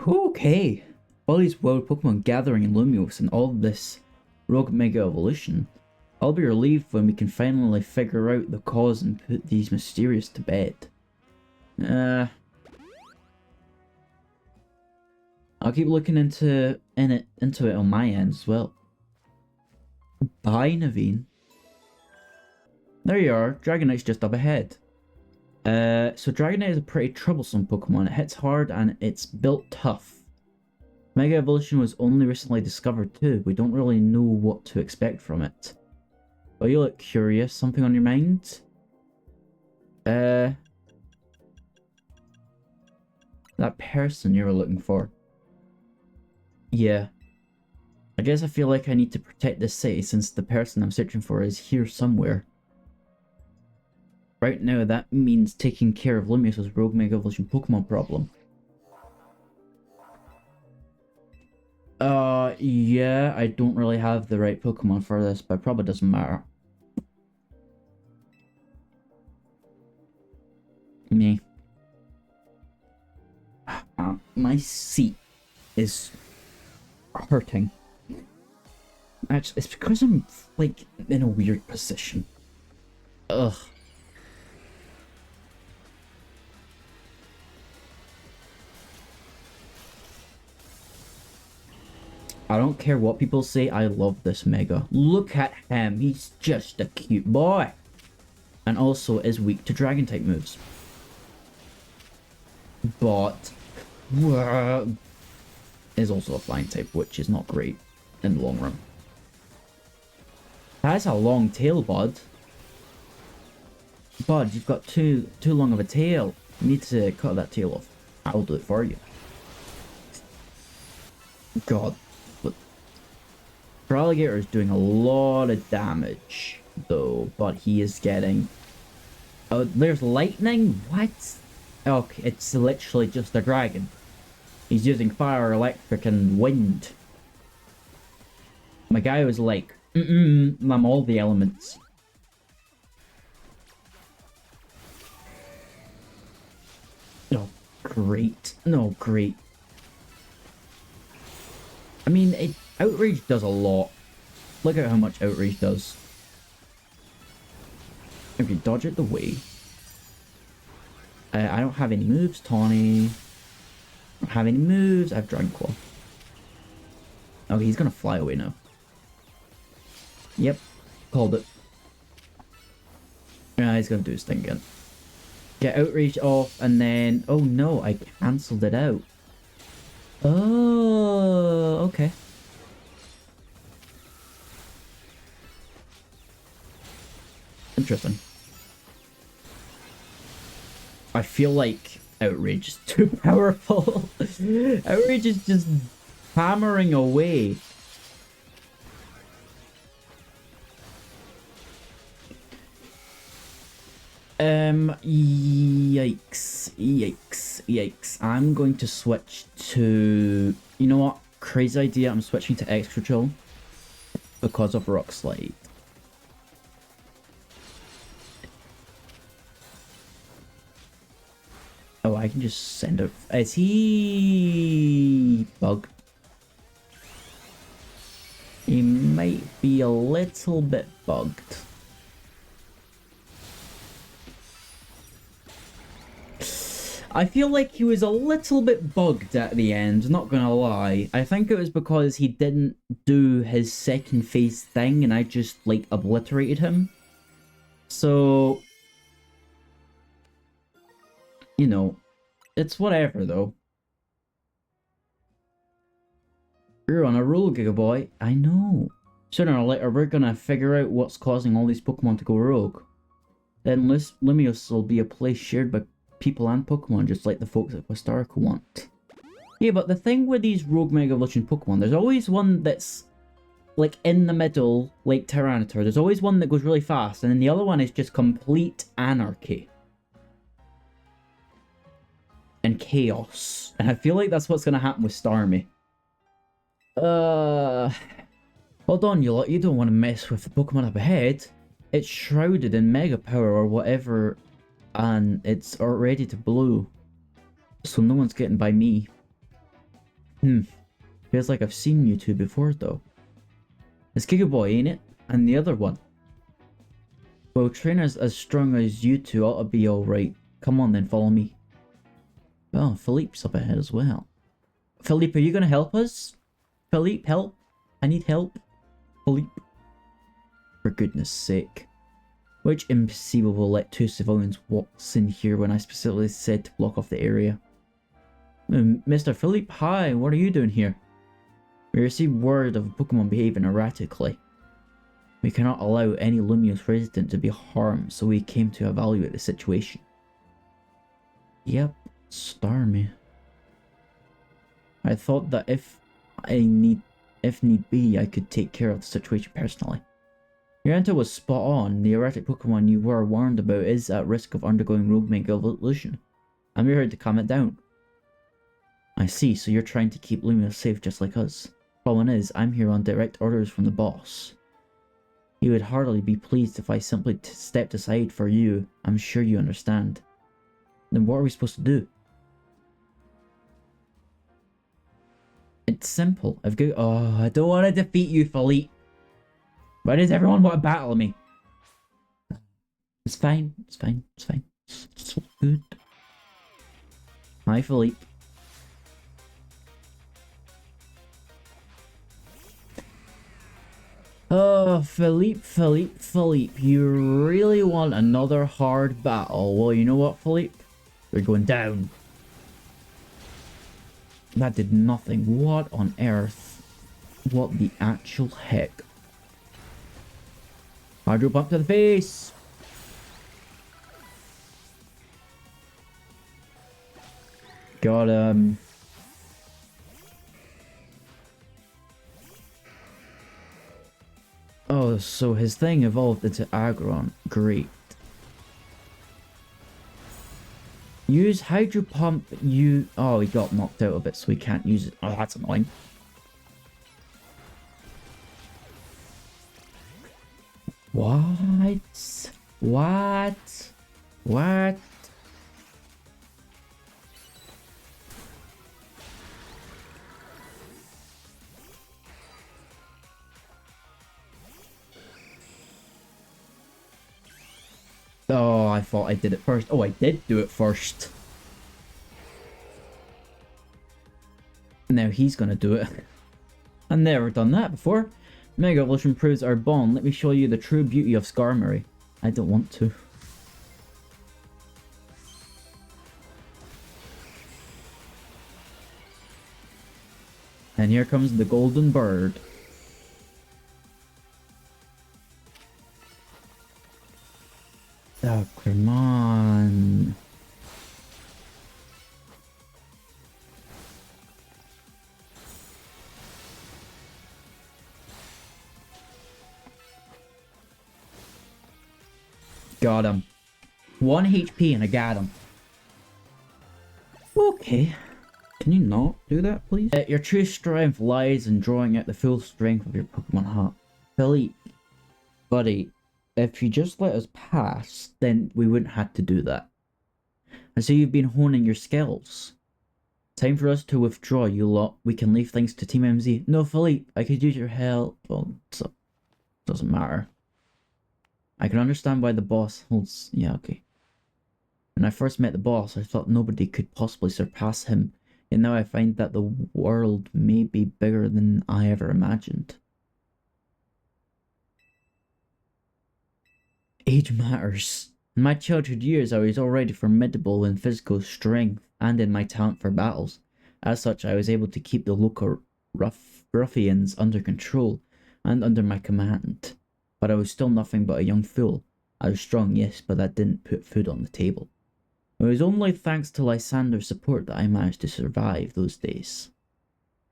Okay. All these wild Pokemon gathering in Lumiose and all this rogue mega evolution. I'll be relieved when we can finally figure out the cause and put these mysterious to bed. I'll keep looking into it on my end as well. Bye, Naveen. There you are. Dragonite's just up ahead. So Dragonite is a pretty troublesome Pokemon. It hits hard and it's built tough. Mega Evolution was only recently discovered too. We don't really know what to expect from it. But you look curious. Something on your mind? That person you were looking for. Yeah. I guess I feel like I need to protect this city since the person I'm searching for is here somewhere. Right now, that means taking care of Lumiosa's rogue Mega Evolution Pokemon problem. Yeah, I don't really have the right Pokemon for this, but it probably doesn't matter. Me. My seat is hurting. Actually, it's because I'm, like, in a weird position. Ugh. I don't care what people say, I love this Mega. Look at him, he's just a cute boy. And also is weak to Dragon-type moves. But is also a flying type, which is not great in the long run. That's a long tail, bud. Bud, you've got too long of a tail. You need to cut that tail off. I'll do it for you. God. Alligator is doing a lot of damage, though, but he is getting... Oh, there's lightning? What? Okay, it's literally just a dragon. He's using fire, electric, and wind. My guy was like, I'm all the elements. Oh, great. No, great. I mean, Outrage does a lot. Look at how much Outrage does. If you dodge it the way. I don't have any moves, Tawny. I don't have any moves. I have Dragon Claw. Okay, he's gonna fly away now. Yep, called it. Yeah, he's gonna do his thing again. Get Outrage off, and then... Oh no, I cancelled it out. Oh, okay. Interesting. I feel like Outrage is too powerful. Outrage is just hammering away. Yikes. Yikes. Yikes. I'm going to switch to... You know what? Crazy idea. I'm switching to Extra Chill because of Rock Slide. Oh, I can just send it. Is he bugged? He might be a little bit bugged. I feel like he was a little bit bugged at the end, not gonna lie. I think it was because he didn't do his second phase thing and I just, like, obliterated him. So... You know, it's whatever, though. You're on a roll, Gigaboy. I know. Sooner or later, we're gonna figure out what's causing all these Pokemon to go rogue. Then Lumiose will be a place shared by people and Pokemon, just like the folks at Westarica want. Yeah, but the thing with these rogue Mega Evolution Pokemon, there's always one that's like in the middle, like Tyranitar. There's always one that goes really fast, and then the other one is just complete anarchy and chaos. And I feel like that's what's gonna happen with Starmie. Hold on, you lot. You don't want to mess with the Pokemon up ahead. It's shrouded in Mega Power or whatever, and it's ready to blow. So no one's getting by me. Feels like I've seen you two before, though. It's Gigaboy, ain't it? And the other one. Well, trainers as strong as you two ought to be alright. Come on then, follow me. Oh, Philippe's up ahead as well. Philippe, are you gonna help us? Philippe, help. I need help. Philippe. For goodness sake. Which imbecile will let two civilians waltz in here when I specifically said to block off the area? Mr. Philippe, hi, what are you doing here? We received word of a Pokemon behaving erratically. We cannot allow any Lumiose resident to be harmed, so we came to evaluate the situation. Yep, Starmie. I thought that if need be, I could take care of the situation personally. Your answer was spot on. The erratic Pokemon you were warned about is at risk of undergoing rogue mega evolution. I'm here to calm it down. I see, so you're trying to keep Lumiose safe just like us. Problem is, I'm here on direct orders from the boss. He would hardly be pleased if I simply stepped aside for you. I'm sure you understand. Then what are we supposed to do? It's simple. I don't want to defeat you, Philippe. Why does everyone want to battle me? It's fine. It's fine. It's fine. It's so good. Hi, Philippe. Oh, Philippe. You really want another hard battle? Well, you know what, Philippe? You're going down. That did nothing. What on earth? What the actual heck? Hydro pump to the face! Got him. Oh, so his thing evolved into Aggron. Great. Use Hydro Pump, Oh, he got knocked out of it, so we can't use it. Oh, that's annoying. What? What? What? Oh, I thought I did it first. Oh, I did do it first. Now he's gonna do it. I've never done that before. Mega Evolution proves our bond. Let me show you the true beauty of Skarmory. I don't want to. And here comes the golden bird. Oh, come on. Got him. 1 HP and I got him. Okay. Can you not do that, please? Your true strength lies in drawing out the full strength of your Pokemon heart. Philippe, buddy, if you just let us pass, then we wouldn't have to do that. I see you've been honing your skills. Time for us to withdraw, you lot. We can leave things to Team MZ. No, Philippe, I could use your help. Well, so doesn't matter. I can understand why the boss holds... Yeah, okay. When I first met the boss, I thought nobody could possibly surpass him. And now I find that the world may be bigger than I ever imagined. Age matters. In my childhood years, I was already formidable in physical strength and in my talent for battles. As such, I was able to keep the local ruffians under control and under my command. But I was still nothing but a young fool. I was strong, yes, but that didn't put food on the table. It was only thanks to Lysander's support that I managed to survive those days.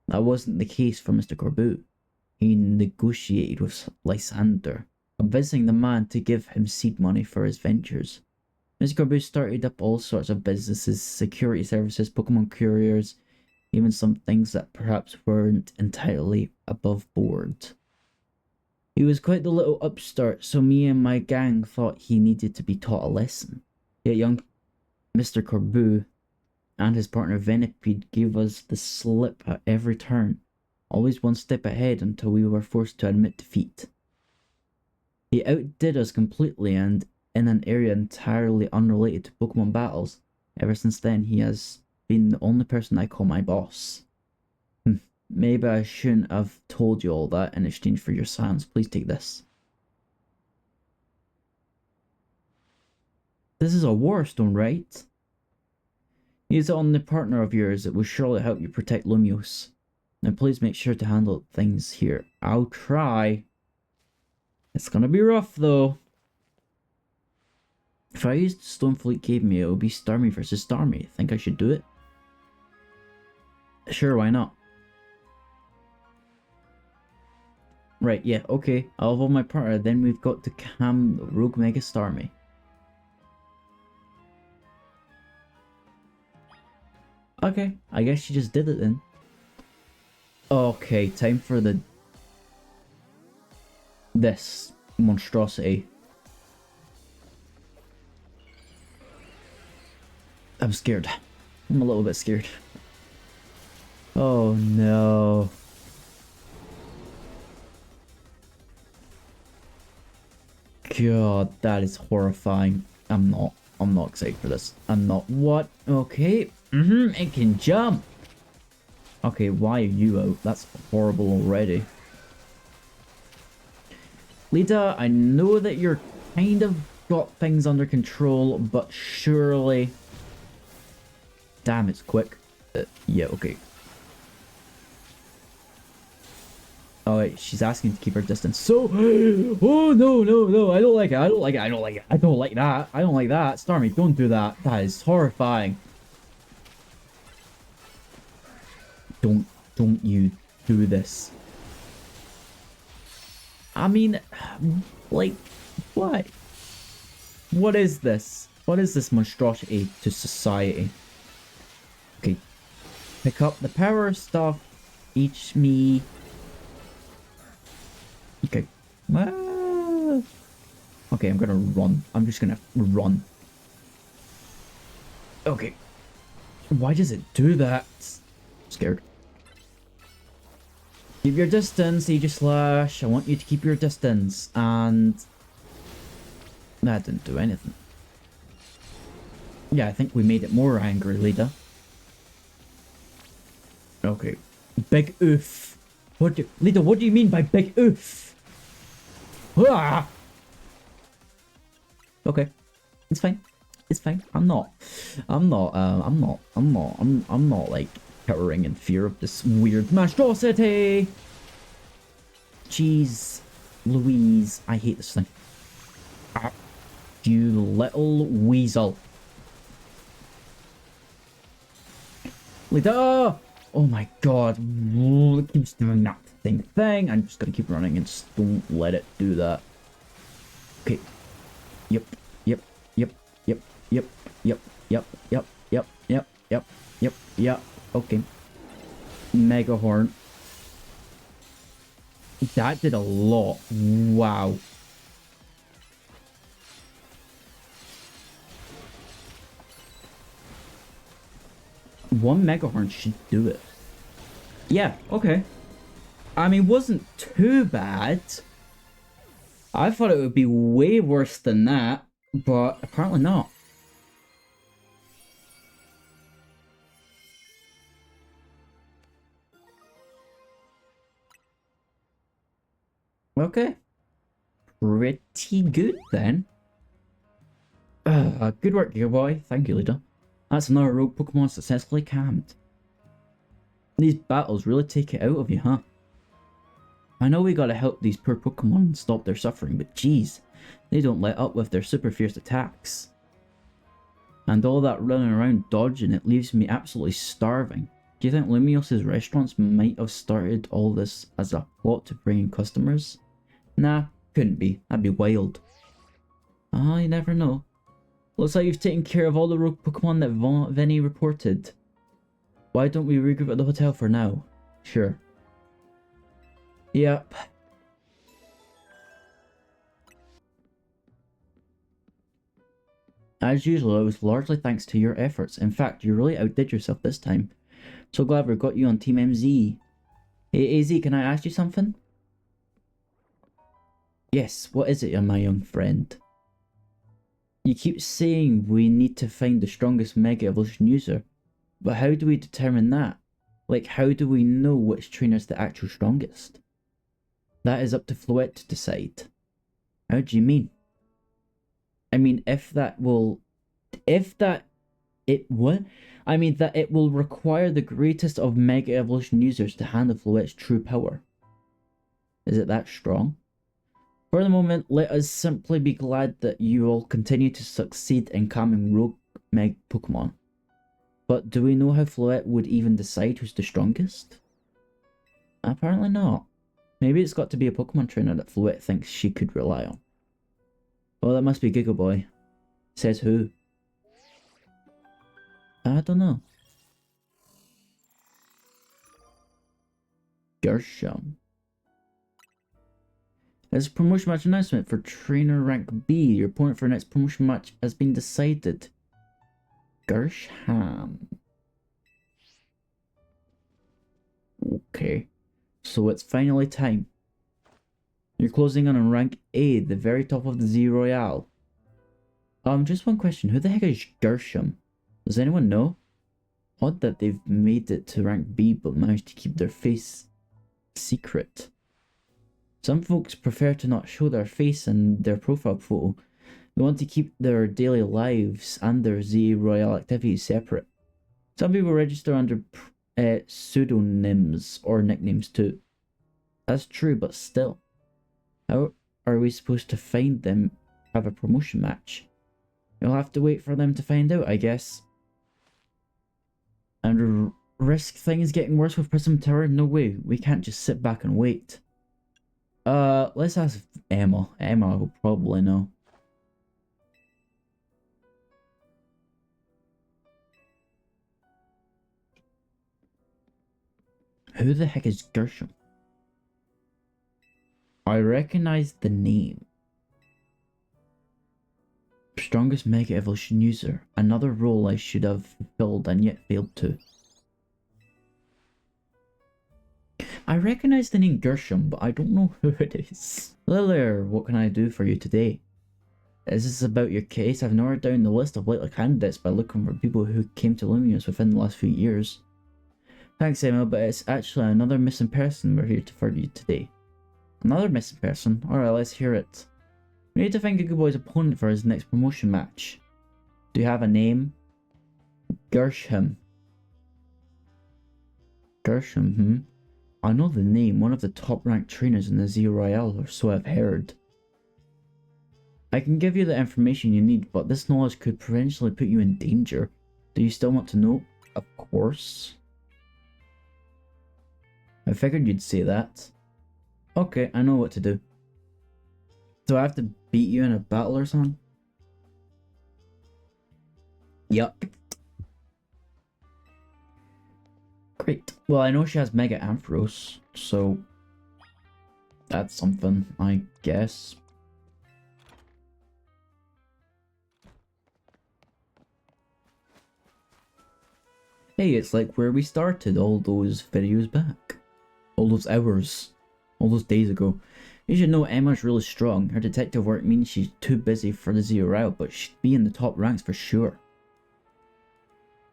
That wasn't the case for Mr. Corbu. he negotiated with Lysander, convincing the man to give him seed money for his ventures. Mr. Corbu started up all sorts of businesses, security services, Pokemon couriers, even some things that perhaps weren't entirely above board. He was quite the little upstart, so me and my gang thought he needed to be taught a lesson. Yet young Mr. Corbu and his partner Venipede gave us the slip at every turn, always one step ahead until we were forced to admit defeat. He outdid us completely, and in an area entirely unrelated to Pokemon battles. Ever since then, he has been the only person I call my boss. Maybe I shouldn't have told you all that in exchange for your silence. Please take this. This is a War Stone, right? Use it on the partner of yours. It will surely help you protect Lumiose. Now please make sure to handle things here. I'll try. It's gonna be rough though. If I used Stonefleet gave me, it would be Starmie versus Starmie. Think I should do it? Sure, why not? Right, yeah, okay. I'll evolve my partner, then we've got to cam Rogue Mega Starmie. Okay, I guess she just did it then. Okay, time for this monstrosity. I'm scared. I'm a little bit scared. Oh no. God, that is horrifying. I'm not excited for this. I'm not. What? Okay. It can jump. Okay, why are you out? That's horrible already. Lita, I know that you're kind of got things under control, but surely... Damn, it's quick. Yeah, okay. Oh wait, she's asking to keep her distance. So, oh no, I don't like it. I don't like it. I don't like it. I don't like that. I don't like that. Starmie, don't do that. That is horrifying. Don't you do this. I mean, like, what? What is this? What is this monstrosity to society? Okay. Pick up the power stuff. Each me. Okay. Ah. Okay, I'm gonna run. I'm just gonna run. Okay. Why does it do that? I'm scared. Keep your distance, Aegislash. I want you to keep your distance. And... that didn't do anything. Yeah, I think we made it more angry, Lita. Okay. Big oof. Lita, what do you mean by big oof? Ah! Okay. It's fine. It's fine. I'm not like cowering in fear of this weird monstrosity. Jeez Louise, I hate this thing. Ah, you little weasel. Lita! Oh my god. It keeps doing that same thing. I'm just gonna keep running and just don't let it do that. Okay. Yep. Okay. Mega Horn. That did a lot. Wow. One Mega Horn should do it. Yeah, okay. I mean, wasn't too bad. I thought it would be way worse than that, but apparently not. Okay. Pretty good then. Good work, dear boy. Thank you, Lita. That's another rogue Pokemon successfully calmed. These battles really take it out of you, huh? I know we gotta help these poor Pokemon stop their suffering, but geez, they don't let up with their super fierce attacks. And all that running around dodging, it leaves me absolutely starving. Do you think Lumios's restaurants might have started all this as a plot to bring in customers? Nah, couldn't be. That'd be wild. Ah, you never know. Looks like you've taken care of all the rogue Pokemon that Vinny reported. Why don't we regroup at the hotel for now? Sure. Yep. As usual, it was largely thanks to your efforts. In fact, you really outdid yourself this time. So glad we've got you on Team MZ. Hey, AZ, can I ask you something? Yes, what is it, my young friend? You keep saying we need to find the strongest Mega Evolution user, but how do we determine that? Like, how do we know which trainer's the actual strongest? That is up to Floette to decide. How do you mean? I mean, that it will require the greatest of Mega Evolution users to handle Floette's true power. Is it that strong? For the moment, let us simply be glad that you will continue to succeed in calming rogue Meg Pokemon. But do we know how Floette would even decide who's the strongest? Apparently not. Maybe it's got to be a Pokemon trainer that Floette thinks she could rely on. Well, that must be Giga Boy. Says who? I don't know. Gershom. There's a promotion match announcement for trainer rank B. Your opponent for next promotion match has been decided. Gershom. Okay. So it's finally time. You're closing in on rank A, the very top of the Z Royale. Just one question. Who the heck is Gershom? Does anyone know? Odd that they've made it to rank B but managed to keep their face secret. Some folks prefer to not show their face in their profile photo. They want to keep their daily lives and their Z Royale activities separate. Some people register under pseudonyms or nicknames too. That's true, but still. How are we supposed to find them have a promotion match? You'll have to wait for them to find out, I guess. And risk things getting worse with Prism Tower? No way, we can't just sit back and wait. Let's ask Emma. Emma will probably know. Who the heck is Gershom? I recognize the name. Strongest Mega Evolution user. Another role I should have fulfilled and yet failed to. I recognize the name Gershom, but I don't know who it is. Hello there, what can I do for you today? Is this about your case? I've narrowed down the list of likely candidates by looking for people who came to Lumios within the last few years. Thanks, Emma, but it's actually another missing person we're here for you today. Another missing person? Alright, let's hear it. We need to find Giga Boy's opponent for his next promotion match. Do you have a name? Gershom. Gershom, I know the name, one of the top ranked trainers in the Z Royale, or so I've heard. I can give you the information you need, but this knowledge could potentially put you in danger. Do you still want to know? Of course. I figured you'd say that. Okay, I know what to do. Do I have to beat you in a battle or something? Yup. Great. Well, I know she has Mega Ampharos, so that's something, I guess. Hey, it's like where we started all those videos back. All those hours. All those days ago. You should know Emma's really strong. Her detective work means she's too busy for the Z Royale, but she'd be in the top ranks for sure.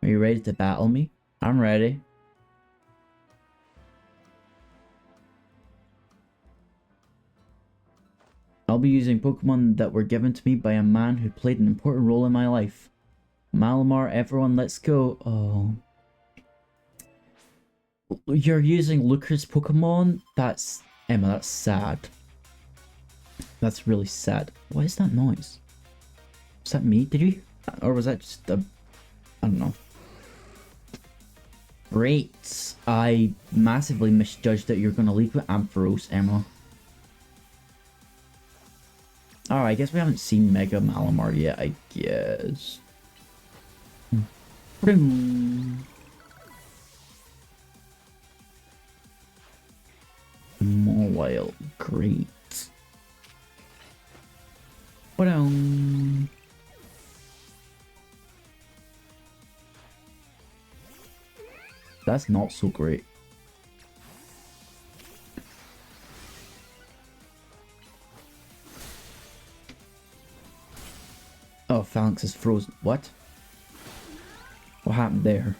Are you ready to battle me? I'm ready. I'll be using Pokemon that were given to me by a man who played an important role in my life. Malamar, everyone, let's go. Oh. You're using Lucre's Pokemon? That's... Emma, that's sad. That's really sad. What is that noise? Was that me? Did you... Or was that just a... I don't know. Great. I massively misjudged that you're gonna leave with Ampharos, Emma. Oh, I guess we haven't seen Mega Malamar yet, I guess. Mobile, great. That's not so great. Oh, Phalanx is frozen. What? What happened there?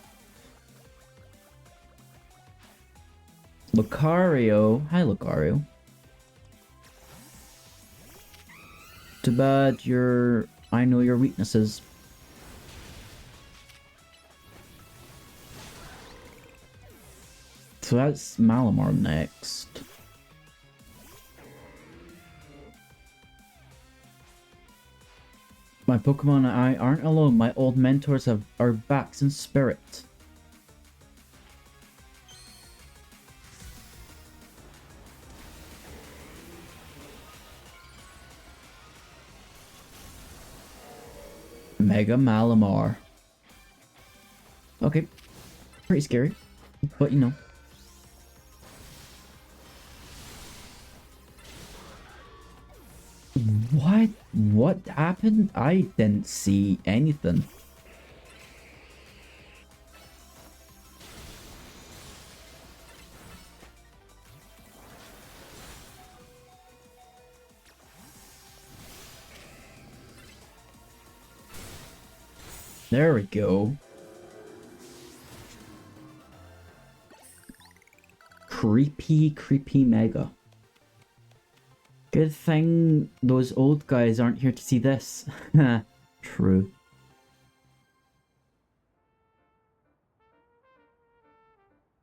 Lucario. Hi, Lucario. Too bad I know your weaknesses. So that's Malamar next. My Pokemon and I aren't alone. My old mentors have our backs in spirit. Mega Malamar. Okay. Pretty scary. But you know. What? What happened? I didn't see anything. There we go. Creepy Mega. Good thing those old guys aren't here to see this. True.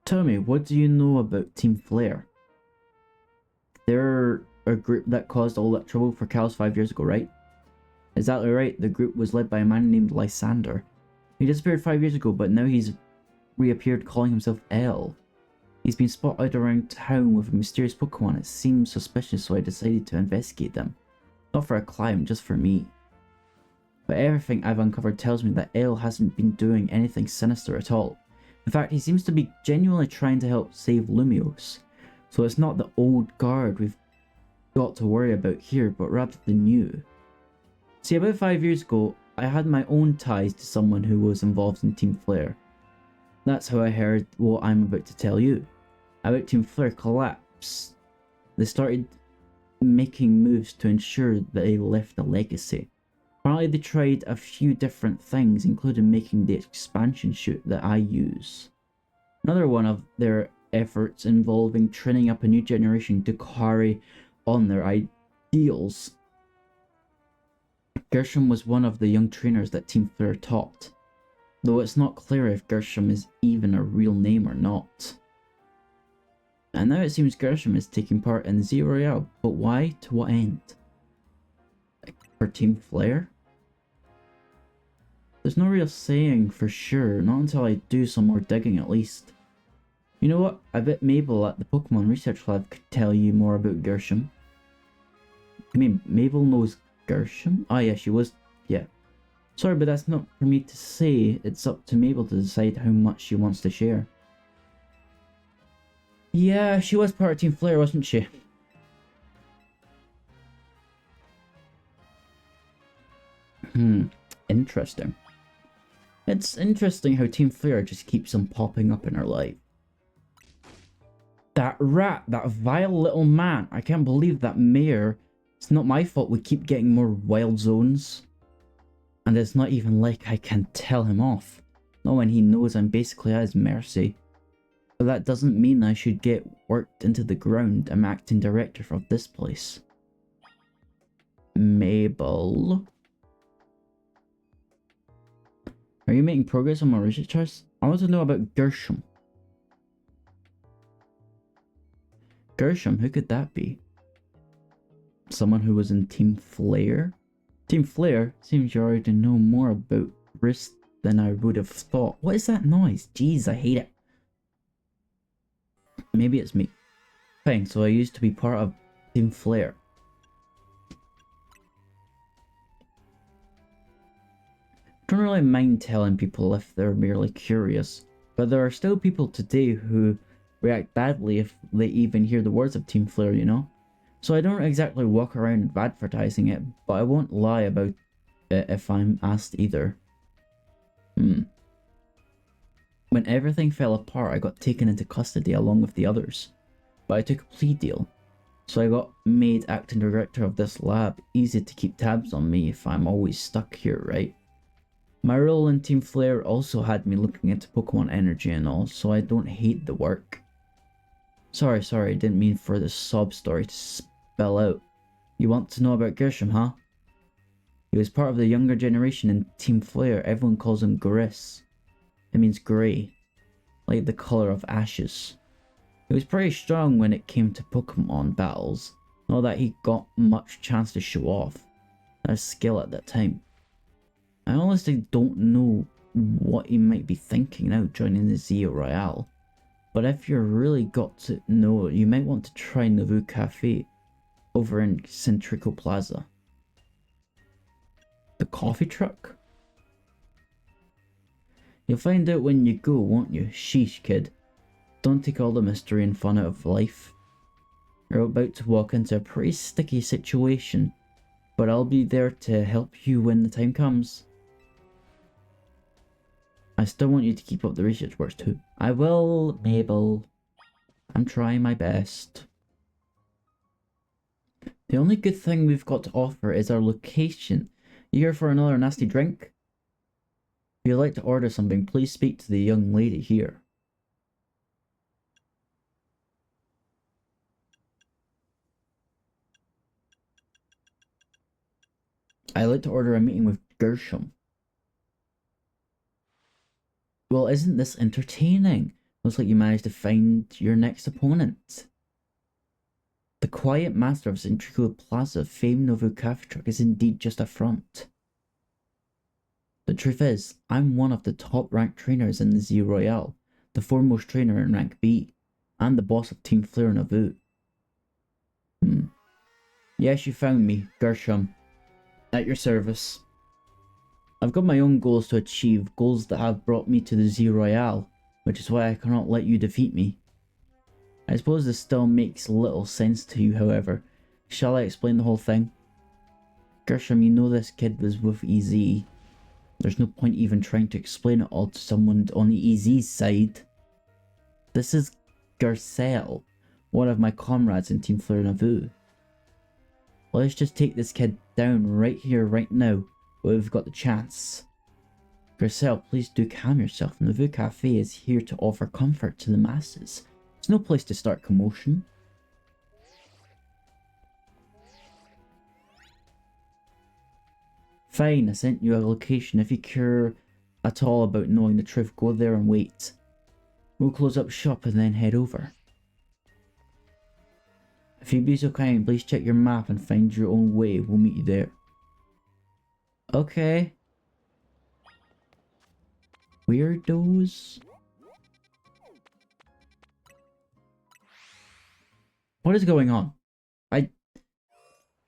Tell me, what do you know about Team Flare? They're a group that caused all that trouble for cows 5 years ago, right? Exactly right. The group was led by a man named Lysander. He disappeared 5 years ago, but now he's reappeared calling himself L. He's been spotted around town with a mysterious Pokemon. It seems suspicious, so I decided to investigate them. Not for a climb, just for me. But everything I've uncovered tells me that L hasn't been doing anything sinister at all. In fact, he seems to be genuinely trying to help save Lumiose. So it's not the old guard we've got to worry about here, but rather the new. See, about 5 years ago, I had my own ties to someone who was involved in Team Flare. That's how I heard what I'm about to tell you. About Team Flare collapse. They started making moves to ensure that they left a legacy. Apparently they tried a few different things, including making the expansion chute that I use. Another one of their efforts involving training up a new generation to carry on their ideals. Gershom was one of the young trainers that Team Flare taught, though it's not clear if Gershom is even a real name or not. And now it seems Gershom is taking part in Zero Royale, but why? To what end? For Team Flare? There's no real saying for sure, not until I do some more digging at least. You know what? I bet Mabel at the Pokemon Research Lab could tell you more about Gershom. I mean, Mabel knows Gershom? Oh yeah, she was... yeah. Sorry, but that's not for me to say. It's up to Mabel to decide how much she wants to share. Yeah, she was part of Team Flare, wasn't she? Interesting. It's interesting how Team Flare just keeps on popping up in her life. That rat, that vile little man. I can't believe that mayor. It's not my fault we keep getting more wild zones. And it's not even like I can tell him off. Not when he knows I'm basically at his mercy. But that doesn't mean I should get worked into the ground. I'm acting director of this place. Mabel. Are you making progress on my research charts? I want to know about Gershom. Gershom, who could that be? Someone who was in Team Flare? Team Flare? Seems you already know more about Wrist than I would have thought. What is that noise? Jeez, I hate it. Maybe it's me. Fine, so I used to be part of Team Flare. Don't really mind telling people if they're merely curious, but there are still people today who react badly if they even hear the words of Team Flare, you know? So I don't exactly walk around advertising it, but I won't lie about it if I'm asked either. When everything fell apart, I got taken into custody along with the others, but I took a plea deal. So I got made acting director of this lab. Easy to keep tabs on me if I'm always stuck here, right? My role in Team Flare also had me looking into Pokemon energy and all, so I don't hate the work. Sorry, I didn't mean for this sob story to spell out. You want to know about Gershom, huh? He was part of the younger generation in Team Flare. Everyone calls him Gris. It means grey, like the colour of ashes. He was pretty strong when it came to Pokemon battles, not that he got much chance to show off his skill at that time. I honestly don't know what he might be thinking now joining the Zeo Royale, but if you really got to know, you might want to try Nauvoo Cafe over in Centrico Plaza. The coffee truck? You'll find out when you go, won't you? Sheesh, kid. Don't take all the mystery and fun out of life. You're about to walk into a pretty sticky situation, but I'll be there to help you when the time comes. I still want you to keep up the research work too. I will, Mabel. I'm trying my best. The only good thing we've got to offer is our location. You here for another nasty drink? If you'd like to order something, please speak to the young lady here. I'd like to order a meeting with Gershom. Well, isn't this entertaining? Looks like you managed to find your next opponent. The quiet master of Centrico Plaza, famed Nauvoo Cafe Truck, is indeed just a front. The truth is, I'm one of the top-ranked trainers in the Z Royale, the foremost trainer in rank B, and the boss of Team Flare Nauvoo. Yes, you found me, Gershom. At your service. I've got my own goals to achieve, goals that have brought me to the Z Royale, which is why I cannot let you defeat me. I suppose this still makes little sense to you, however. Shall I explain the whole thing? Gershom, you know this kid was with EZ. There's no point even trying to explain it all to someone on EZ's side. This is Garcelle, one of my comrades in Team Flare Nauvoo. Let's just take this kid down right here, right now, where we've got the chance. Garcelle, please do calm yourself. Nauvoo Cafe is here to offer comfort to the masses. It's no place to start commotion. Fine, I sent you a location. If you care at all about knowing the truth, go there and wait. We'll close up shop and then head over. If you'd be so kind, please check your map and find your own way. We'll meet you there. Okay. Weirdos. What is going on?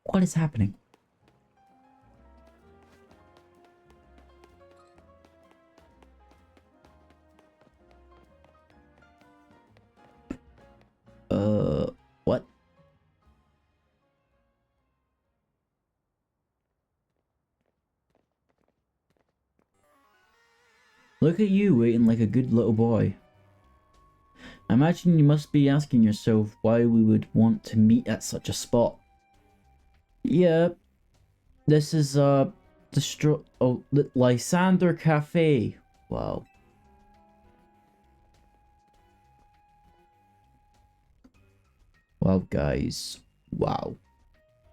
What is happening? What? Look at you waiting like a good little boy. I imagine you must be asking yourself why we would want to meet at such a spot. Yeah, this is the Lysander Cafe. Wow. Well, guys, wow.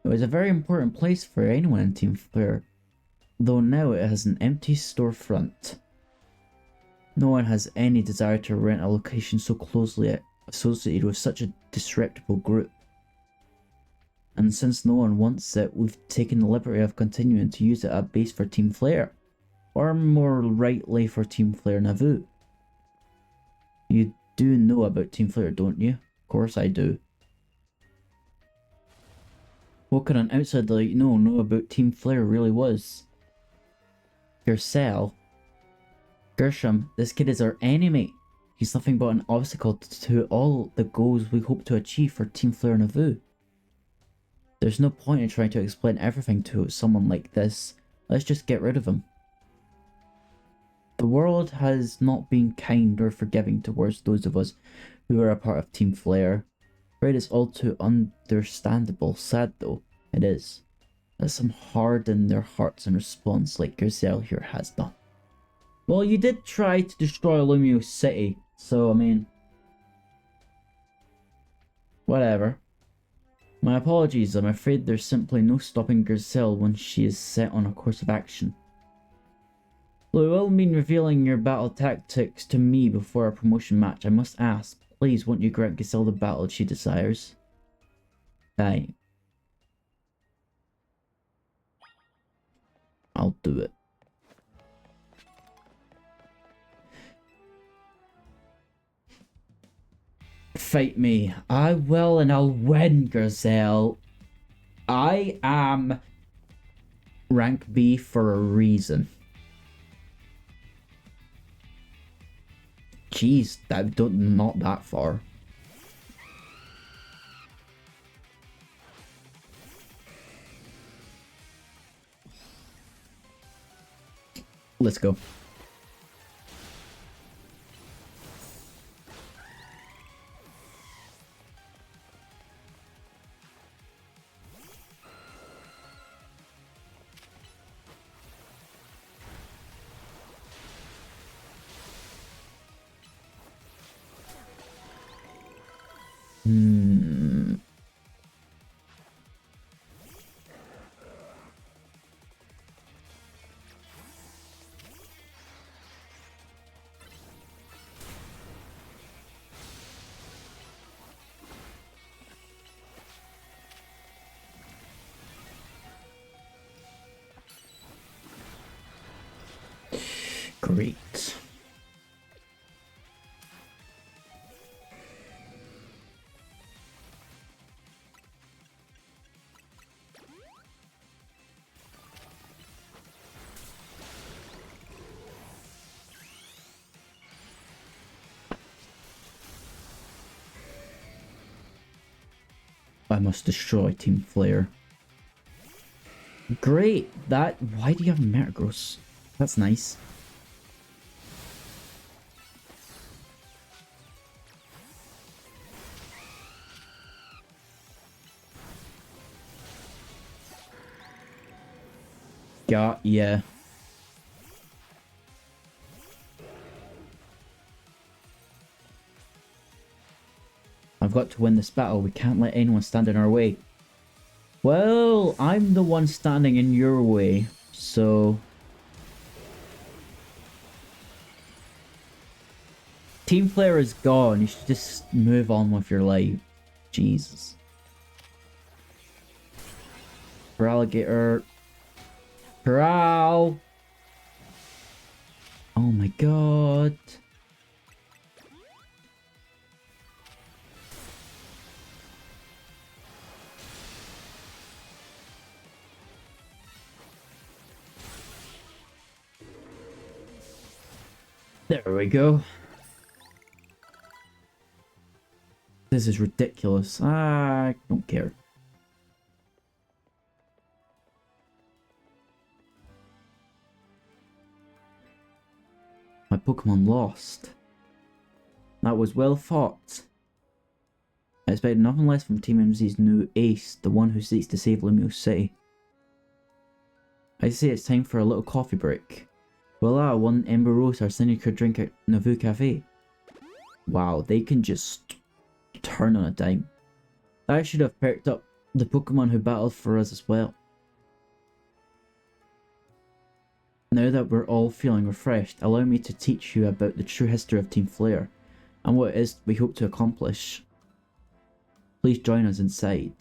It was a very important place for anyone in Team Flare, though now it has an empty storefront. No one has any desire to rent a location so closely associated with such a disreputable group. And since no one wants it, we've taken the liberty of continuing to use it as a base for Team Flare, or more rightly for Team Flare Nauvoo. You do know about Team Flare, don't you? Of course I do. What could an outsider like know about Team Flare really was? Garcelle? Gershom, this kid is our enemy. He's nothing but an obstacle to all the goals we hope to achieve for Team Flare Nauvoo. There's no point in trying to explain everything to someone like this. Let's just get rid of him. The world has not been kind or forgiving towards those of us who are a part of Team Flare. Right, it's all too understandable. Sad though, it is. Let some harden their hearts in response like Gazelle here has done. Well, you did try to destroy Lumio City, so I mean... whatever. My apologies, I'm afraid there's simply no stopping Gazelle when she is set on a course of action. Though it will mean revealing your battle tactics to me before our promotion match, I must ask, please won't you grant Gazelle the battle she desires? Aye. I'll do it. Fight me. I will and I'll win, Gazelle. I am rank B for a reason. Jeez, not that far. Let's go. Great. I must destroy Team Flare. Great! Why do you have Metagross? That's nice. Yeah. I've got to win this battle. We can't let anyone stand in our way. Well, I'm the one standing in your way, so... Team Flare is gone. You should just move on with your life. Jesus. Alligator. Corral. Oh my god. There we go. This is ridiculous. I don't care. My Pokemon lost. That was well fought. I expected nothing less from Team MZ's new ace, the one who seeks to save Lumio City. I say it's time for a little coffee break. Voila, one Ember Rose, our signature drink at Nauvoo Cafe. Wow, they can just turn on a dime. I should have perked up the Pokemon who battled for us as well. Now that we're all feeling refreshed, allow me to teach you about the true history of Team Flare, and what it is we hope to accomplish. Please join us inside.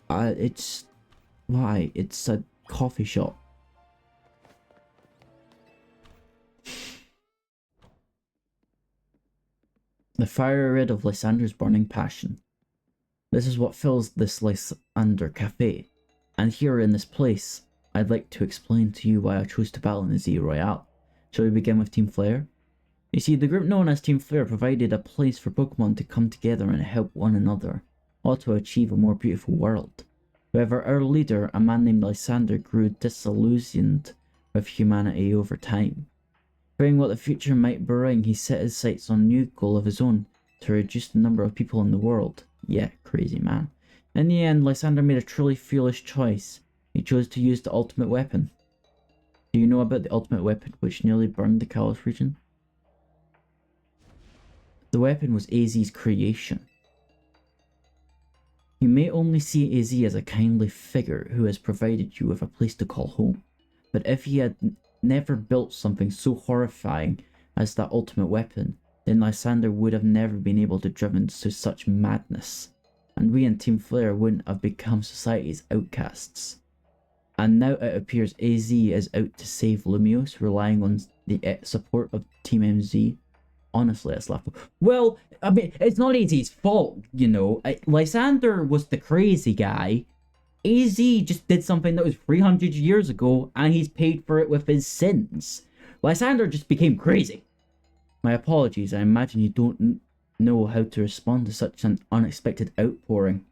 Why? It's a coffee shop. The fire red of Lysander's burning passion. This is what fills this Lysander Cafe. And here in this place, I'd like to explain to you why I chose to battle in the Z Royale. Shall we begin with Team Flare? You see, the group known as Team Flare provided a place for Pokemon to come together and help one another, all to achieve a more beautiful world. However, our leader, a man named Lysander, grew disillusioned with humanity over time. Fearing what the future might bring, he set his sights on a new goal of his own, to reduce the number of people in the world. Yeah, crazy man. In the end, Lysander made a truly foolish choice. He chose to use the ultimate weapon. Do you know about the ultimate weapon which nearly burned the Kalos region? The weapon was AZ's creation. You may only see AZ as a kindly figure who has provided you with a place to call home, but if he had never built something so horrifying as that ultimate weapon, then Lysander would have never been able to driven to such madness, and we in Team Flare wouldn't have become society's outcasts. And now it appears AZ is out to save Lumiose, relying on the support of Team MZ. Honestly, it's laughable. Well, I mean, it's not AZ's fault, you know. Lysander was the crazy guy. AZ just did something that was 300 years ago, and he's paid for it with his sins. Lysander just became crazy. My apologies, I imagine you don't know how to respond to such an unexpected outpouring.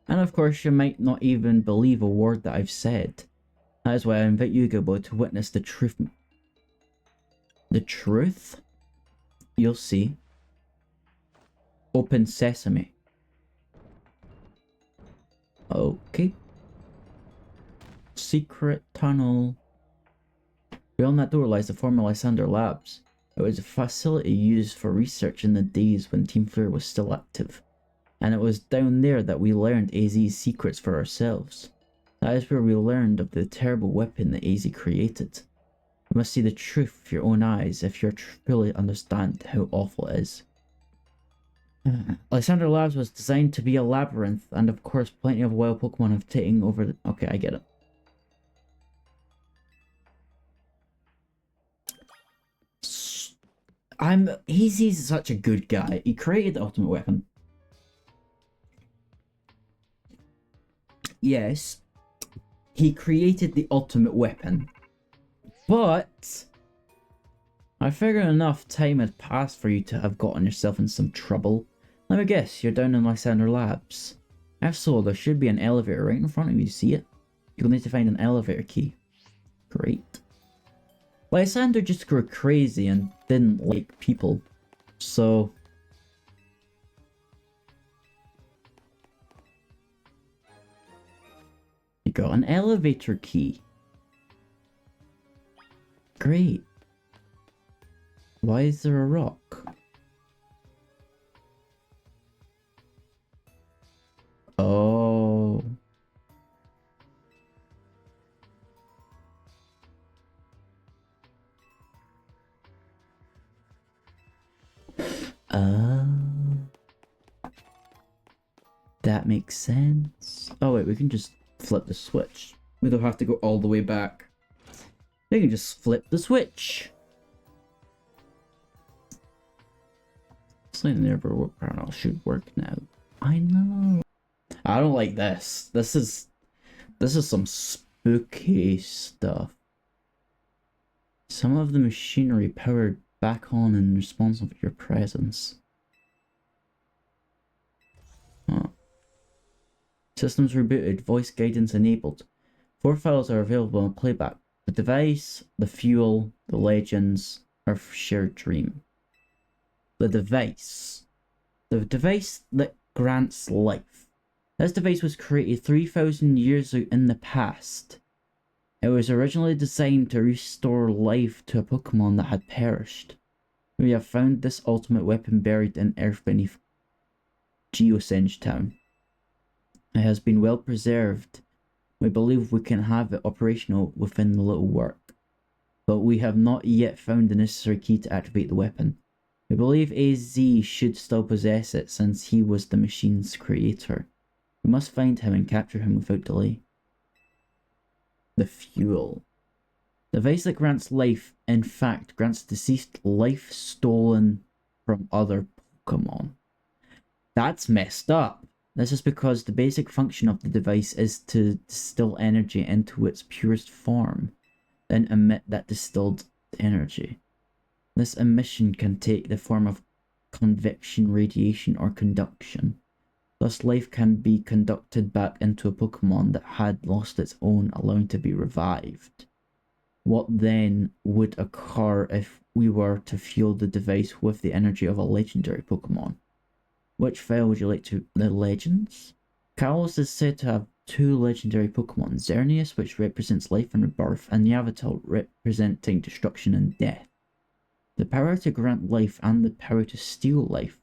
And of course, you might not even believe a word that I've said. That is why I invite you, Gilbo, to witness the truth. The truth? You'll see. Open sesame. Okay. Secret tunnel. Beyond that door lies the former Lysander Labs. It was a facility used for research in the days when Team Flare was still active. And it was down there that we learned AZ's secrets for ourselves. That is where we learned of the terrible weapon that AZ created. You must see the truth with your own eyes if you truly understand how awful it is. Lysander Labs was designed to be a labyrinth, and of course plenty of wild Pokemon have taken over the... Okay, I get it. He's such a good guy. He created the ultimate weapon. Yes, he created the ultimate weapon. But I figured enough time had passed for you to have gotten yourself in some trouble. Let me guess, you're down in Lysander Labs. If so, there should be an elevator right in front of you. See it? You'll need to find an elevator key. Great. Lysander just grew crazy and didn't like people, so... You got an elevator key. Great. Why is there a rock? Oh. That makes sense. Oh wait, we can just flip the switch. We don't have to go all the way back. We can just flip the switch. Slightly never work panel should work now. I know. I don't like this. This is some spooky stuff. Some of the machinery powered back on in response of your presence. Huh. Systems rebooted, voice guidance enabled. 4 files are available on playback. The device, the fuel, the legends, our shared dream. The device. The device that grants life. This device was created 3,000 years in the past. It was originally designed to restore life to a Pokemon that had perished. We have found this ultimate weapon buried in earth beneath Geosenge Town. It has been well preserved. We believe we can have it operational within the little work, but we have not yet found the necessary key to activate the weapon. We believe AZ should still possess it since he was the machine's creator. We must find him and capture him without delay. The fuel. The device that grants life, in fact, grants deceased life stolen from other Pokemon. That's messed up. This is because the basic function of the device is to distill energy into its purest form, then emit that distilled energy. This emission can take the form of convection, radiation, or conduction. Thus, life can be conducted back into a Pokemon that had lost its own, allowing to be revived. What then would occur if we were to fuel the device with the energy of a legendary Pokemon? Which file would you like to... the legends? Kalos is said to have two legendary Pokemon, Xerneas, which represents life and rebirth, and Yveltal, representing destruction and death. The power to grant life and the power to steal life.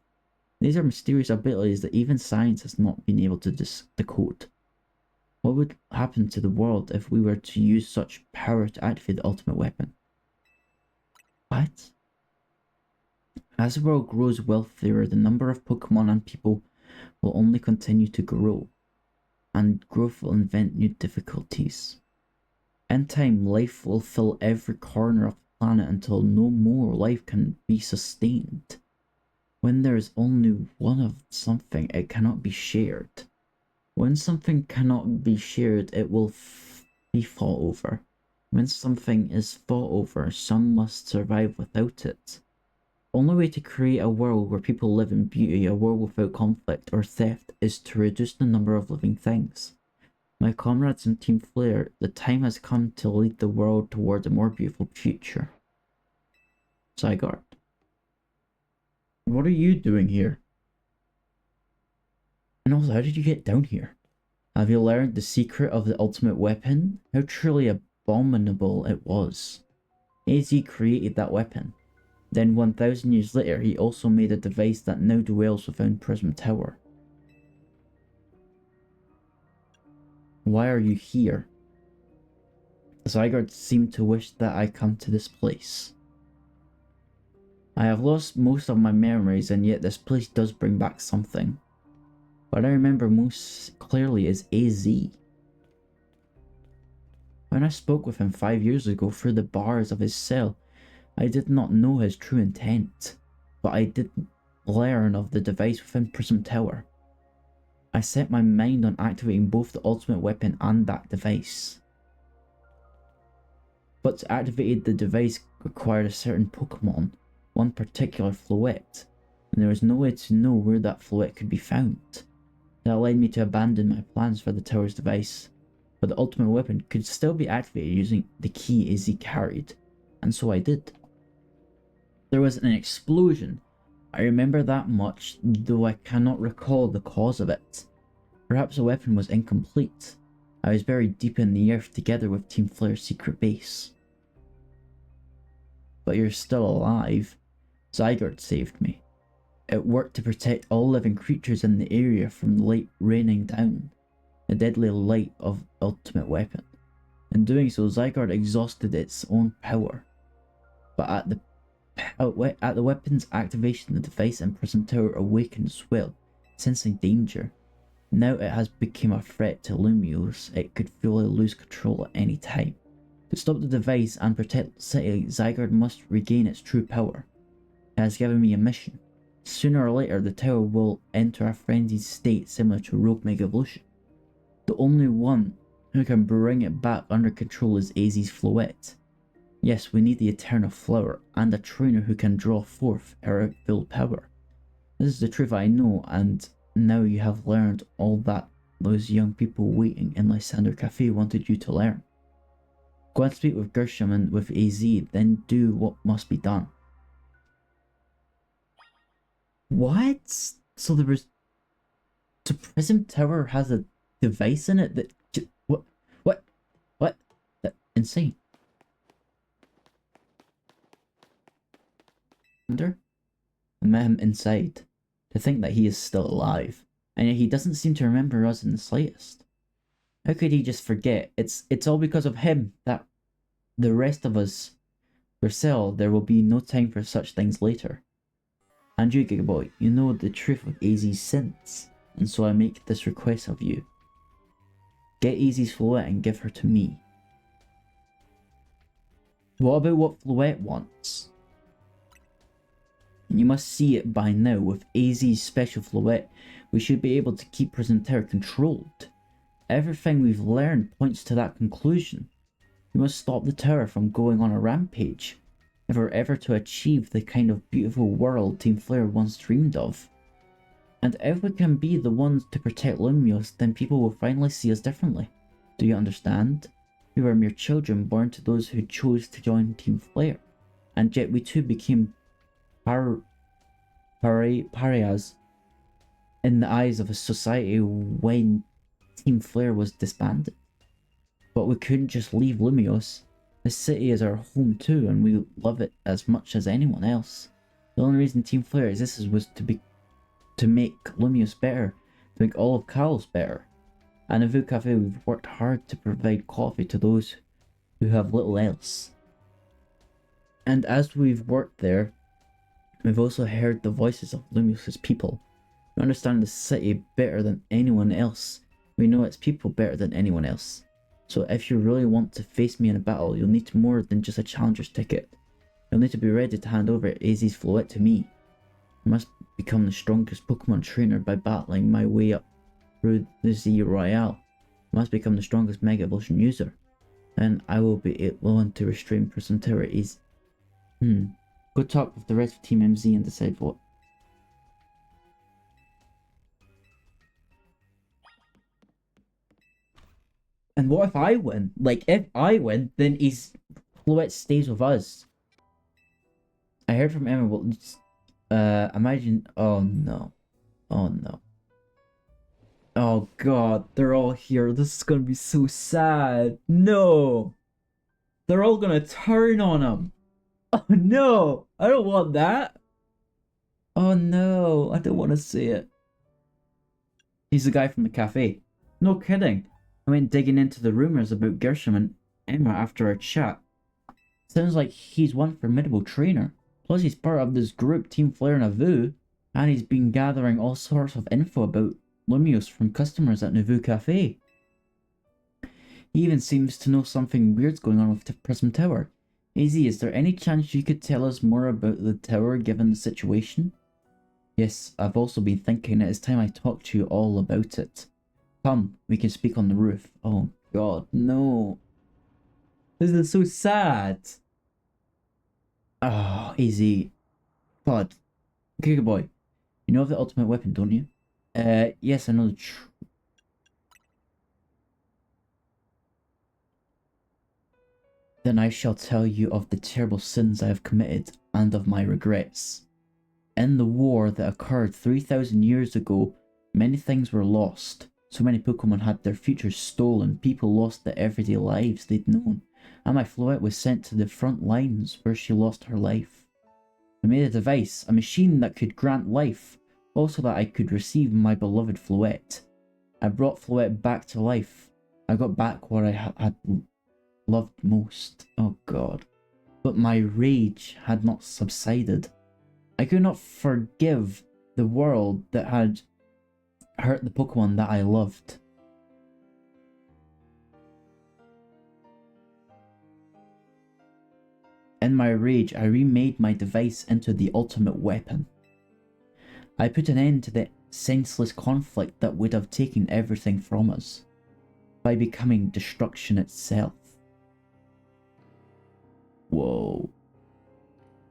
These are mysterious abilities that even science has not been able to decode. What would happen to the world if we were to use such power to activate the ultimate weapon? What? As the world grows wealthier, the number of Pokemon and people will only continue to grow, and growth will invent new difficulties. In time, life will fill every corner of the planet until no more life can be sustained. When there is only one of something, it cannot be shared. When something cannot be shared, it will be fought over. When something is fought over, some must survive without it. The only way to create a world where people live in beauty, a world without conflict or theft, is to reduce the number of living things. My comrades in Team Flare, the time has come to lead the world towards a more beautiful future. Zygarde. What are you doing here? And also, how did you get down here? Have you learned the secret of the ultimate weapon? How truly abominable it was. AZ created that weapon. Then 1,000 years later, he also made a device that now dwells within Prism Tower. Why are you here? Zygarde seemed to wish that I come to this place. I have lost most of my memories, and yet this place does bring back something. What I remember most clearly is AZ. When I spoke with him 5 years ago through the bars of his cell, I did not know his true intent, but I did learn of the device within Prism Tower. I set my mind on activating both the ultimate weapon and that device. But to activate the device required a certain Pokemon, one particular Floette, and there was no way to know where that Floette could be found. That led me to abandon my plans for the tower's device, but the ultimate weapon could still be activated using the key AZ carried, and so I did. There was an explosion. I remember that much, though I cannot recall the cause of it. Perhaps the weapon was incomplete. I was buried deep in the earth together with Team Flare's secret base. But you're still alive. Zygarde saved me. It worked to protect all living creatures in the area from the light raining down, the deadly light of the ultimate weapon. In doing so, Zygarde exhausted its own power. But at the weapon's activation, the device in Prism Tower awakened as well, sensing danger. Now it has become a threat to Lumiose. It could fully lose control at any time. To stop the device and protect the city, Zygarde must regain its true power. It has given me a mission. Sooner or later, the tower will enter a frenzied state similar to Rogue Mega Evolution. The only one who can bring it back under control is AZ's Floette. Yes, we need the Eternal Flower and a trainer who can draw forth her full power. This is the truth I know, and now you have learned all that those young people waiting in Lysander Cafe wanted you to learn. Go and speak with Gershom and with AZ, then do what must be done. What? So there was... So Prism Tower has a device in it that... What? That's insane. I met him inside. To think that he is still alive. And yet he doesn't seem to remember us in the slightest. How could he just forget? It's all because of him that the rest of us... Marcel, there will be no time for such things later. And you, Gigaboy, you know the truth of AZ's sins, and so I make this request of you. Get AZ's Floette and give her to me. What about what Floette wants? You must see it by now. With AZ's special Floette, we should be able to keep Prison Tower controlled. Everything we've learned points to that conclusion. We must stop the tower from going on a rampage, if we're ever to achieve the kind of beautiful world Team Flare once dreamed of. And if we can be the ones to protect Lumios, then people will finally see us differently. Do you understand? We were mere children born to those who chose to join Team Flare, and yet we too became pariahs in the eyes of a society when Team Flare was disbanded. But we couldn't just leave Lumios. The city is our home too, and we love it as much as anyone else. The only reason Team Flare existed was to make Lumios better, to make all of Kalos better. At Nauvoo Cafe, we've worked hard to provide coffee to those who have little else. And as we've worked there, we've also heard the voices of Lumios' people. We understand the city better than anyone else. We know its people better than anyone else. So if you really want to face me in a battle, you'll need more than just a challenger's ticket. You'll need to be ready to hand over AZ's Floette to me. I must become the strongest Pokemon trainer by battling my way up through the Z Royale. I must become the strongest Mega Evolution user. And I will be willing to restrain Prison Tower AZ. Go talk with the rest of Team MZ and decide what. And what if I win? Like, if I win, then his Floette stays with us. I heard from Emma, imagine, oh no. Oh no. Oh god, they're all here. This is gonna be so sad. No! They're all gonna turn on him. Oh no! I don't want that. Oh no, I don't want to see it. He's the guy from the cafe. No kidding. I went digging into the rumors about Gershom and Emma after our chat. Sounds like he's one formidable trainer. Plus he's part of this group Team Flare Nauvoo, and he's been gathering all sorts of info about Lumios from customers at Nauvoo Cafe. He even seems to know something weird's going on with the Prism Tower. AZ, is there any chance you could tell us more about the tower given the situation? Yes, I've also been thinking it's time I talk to you all about it. Come, we can speak on the roof. Oh god, no. This is so sad. Oh, AZ. God. Giga Boy, you know of the ultimate weapon, don't you? Yes, I know the Then I shall tell you of the terrible sins I have committed, and of my regrets. In the war that occurred 3,000 years ago, many things were lost. So many Pokemon had their futures stolen, people lost the everyday lives they'd known, and my Floette was sent to the front lines where she lost her life. I made a device, a machine that could grant life, also that I could receive my beloved Floette. I brought Floette back to life. I got back what I had loved most. Oh god. But my rage had not subsided. I could not forgive the world that had hurt the Pokemon that I loved. In my rage, I remade my device into the ultimate weapon. I put an end to the senseless conflict that would have taken everything from us, by becoming destruction itself. Whoa.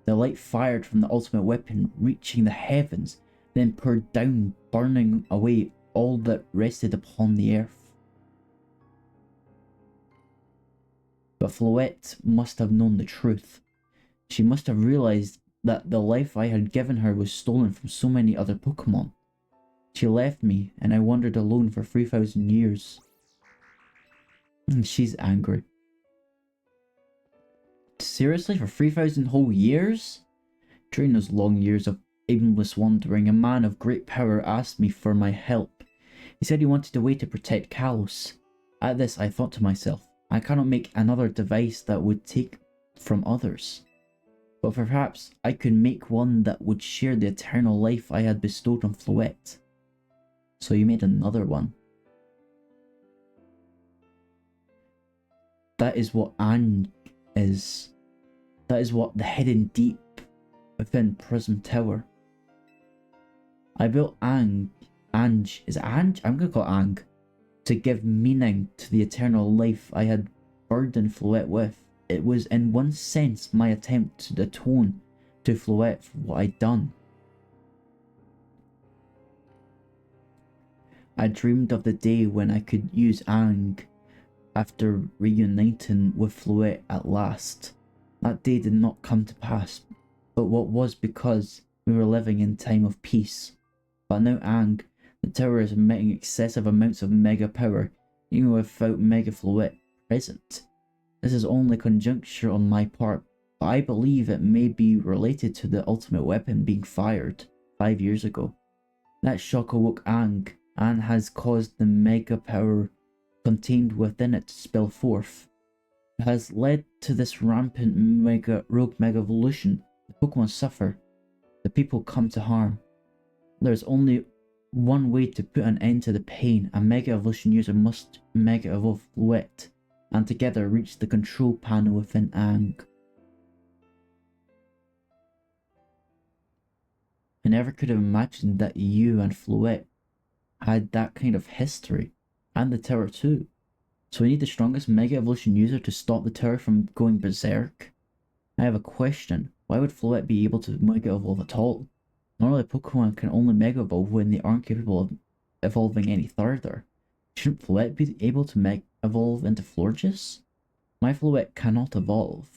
The light fired from the ultimate weapon, reaching the heavens, then poured down, burning away all that rested upon the earth. But Floette must have known the truth. She must have realized that the life I had given her was stolen from so many other Pokemon. She left me, and I wandered alone for 3,000 years. And she's angry. Seriously? For 3,000 whole years? During those long years of aimless wandering, a man of great power asked me for my help. He said he wanted a way to protect Kalos. At this, I thought to myself, I cannot make another device that would take from others. But perhaps I could make one that would share the eternal life I had bestowed on Floette. So you made another one. That is what Anne is. That is what the hidden deep within Prism Tower. I built Ange, is it Ange? I'm gonna call it Ang, to give meaning to the eternal life I had burdened Floette with. It was in one sense my attempt to atone to Floette for what I'd done. I dreamed of the day when I could use Ang after reuniting with Floette at last. That day did not come to pass, but what was because we were living in time of peace. But now Ang, the tower is emitting excessive amounts of mega power, even without Mega Floette present. This is only conjecture on my part, but I believe it may be related to the ultimate weapon being fired 5 years ago. That shock awoke Ang, and has caused the mega power contained within it to spill forth. It has led to this rampant rogue mega evolution. The Pokemon suffer, the people come to harm. There's only one way to put an end to the pain. A mega evolution user must mega evolve Floette, and together reach the control panel within Ang. I never could have imagined that you and Floette had that kind of history, and the tower too. So we need the strongest Mega Evolution user to stop the tower from going berserk. I have a question. Why would Floette be able to Mega Evolve at all? Normally Pokemon can only Mega Evolve when they aren't capable of evolving any further. Shouldn't Floette be able to Mega Evolve into Florges? My Floette cannot evolve.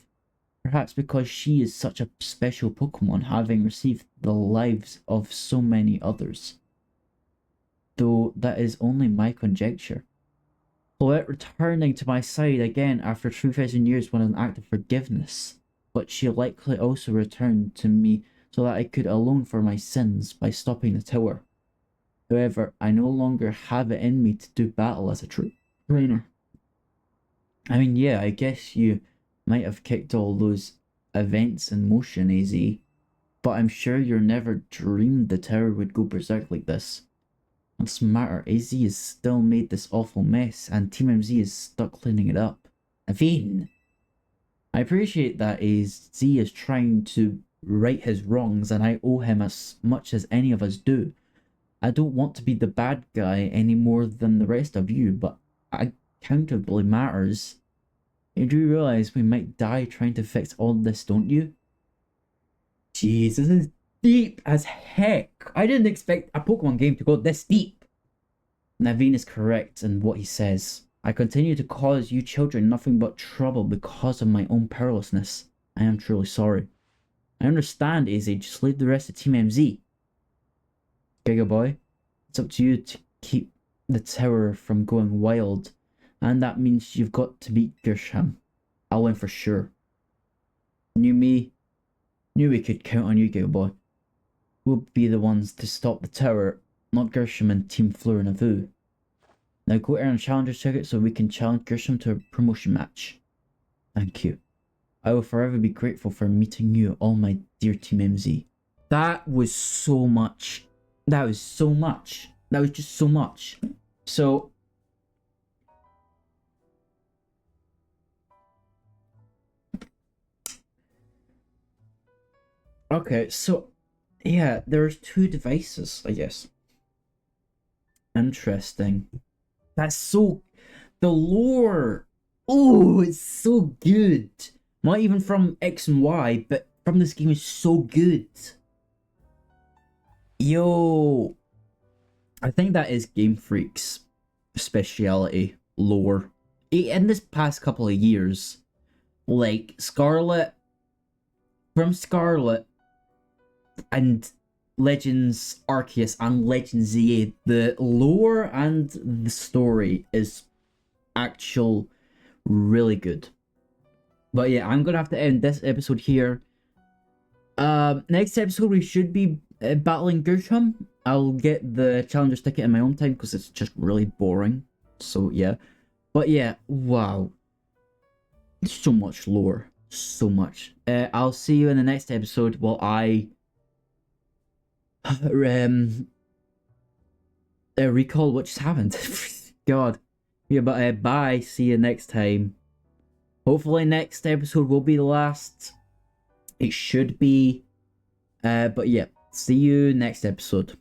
Perhaps because she is such a special Pokemon, having received the lives of so many others. Though that is only my conjecture. Floette returning to my side again after 2,000 years was an act of forgiveness, but she likely also returned to me so that I could atone for my sins by stopping the tower. However, I no longer have it in me to do battle as a trainer. I mean, yeah, I guess you might have kicked all those events in motion, AZ, but I'm sure you never dreamed the tower would go berserk like this. What's the matter? AZ has still made this awful mess, and Team MZ is stuck cleaning it up. Naveen! I appreciate that AZ is trying to right his wrongs, and I owe him as much as any of us do. I don't want to be the bad guy any more than the rest of you, but accountability matters. You do realize we might die trying to fix all this, don't you? Jeez, this is deep as heck. I didn't expect a Pokemon game to go this deep. Naveen is correct in what he says. I continue to cause you children nothing but trouble because of my own powerlessness. I am truly sorry. I understand, AZ. Just leave the rest of Team MZ. Giga Boy, it's up to you to keep the tower from going wild, and that means you've got to beat Gersham. I'll win for sure. Knew we could count on you, Giga Boy. We'll be the ones to stop the tower, not Gersham and Team Fleur Navu. Now go earn a challenger's ticket so we can challenge Gersham to a promotion match. Thank you. I will forever be grateful for meeting you, all my dear Team MZ. That was so much. That was so much. That was just so much. So, okay, so yeah, there's 2 devices, I guess. Interesting. That's so... The lore! Oh, it's so good! Not even from X and Y, but from this game is so good. Yo! I think that is Game Freak's speciality, lore. In this past couple of years, like Scarlet, from Scarlet, and Legends Arceus and Legends ZA, the lore and the story is actual really good. But yeah, I'm gonna have to end this episode here. Next episode we should be battling Gersham. I'll get the challenger's ticket in my own time because it's just really boring. So yeah. But yeah, wow. So much lore. So much. I'll see you in the next episode while I recall what just happened. God. Yeah, but bye. See you next time. Hopefully next episode will be the last. It should be. But yeah, see you next episode.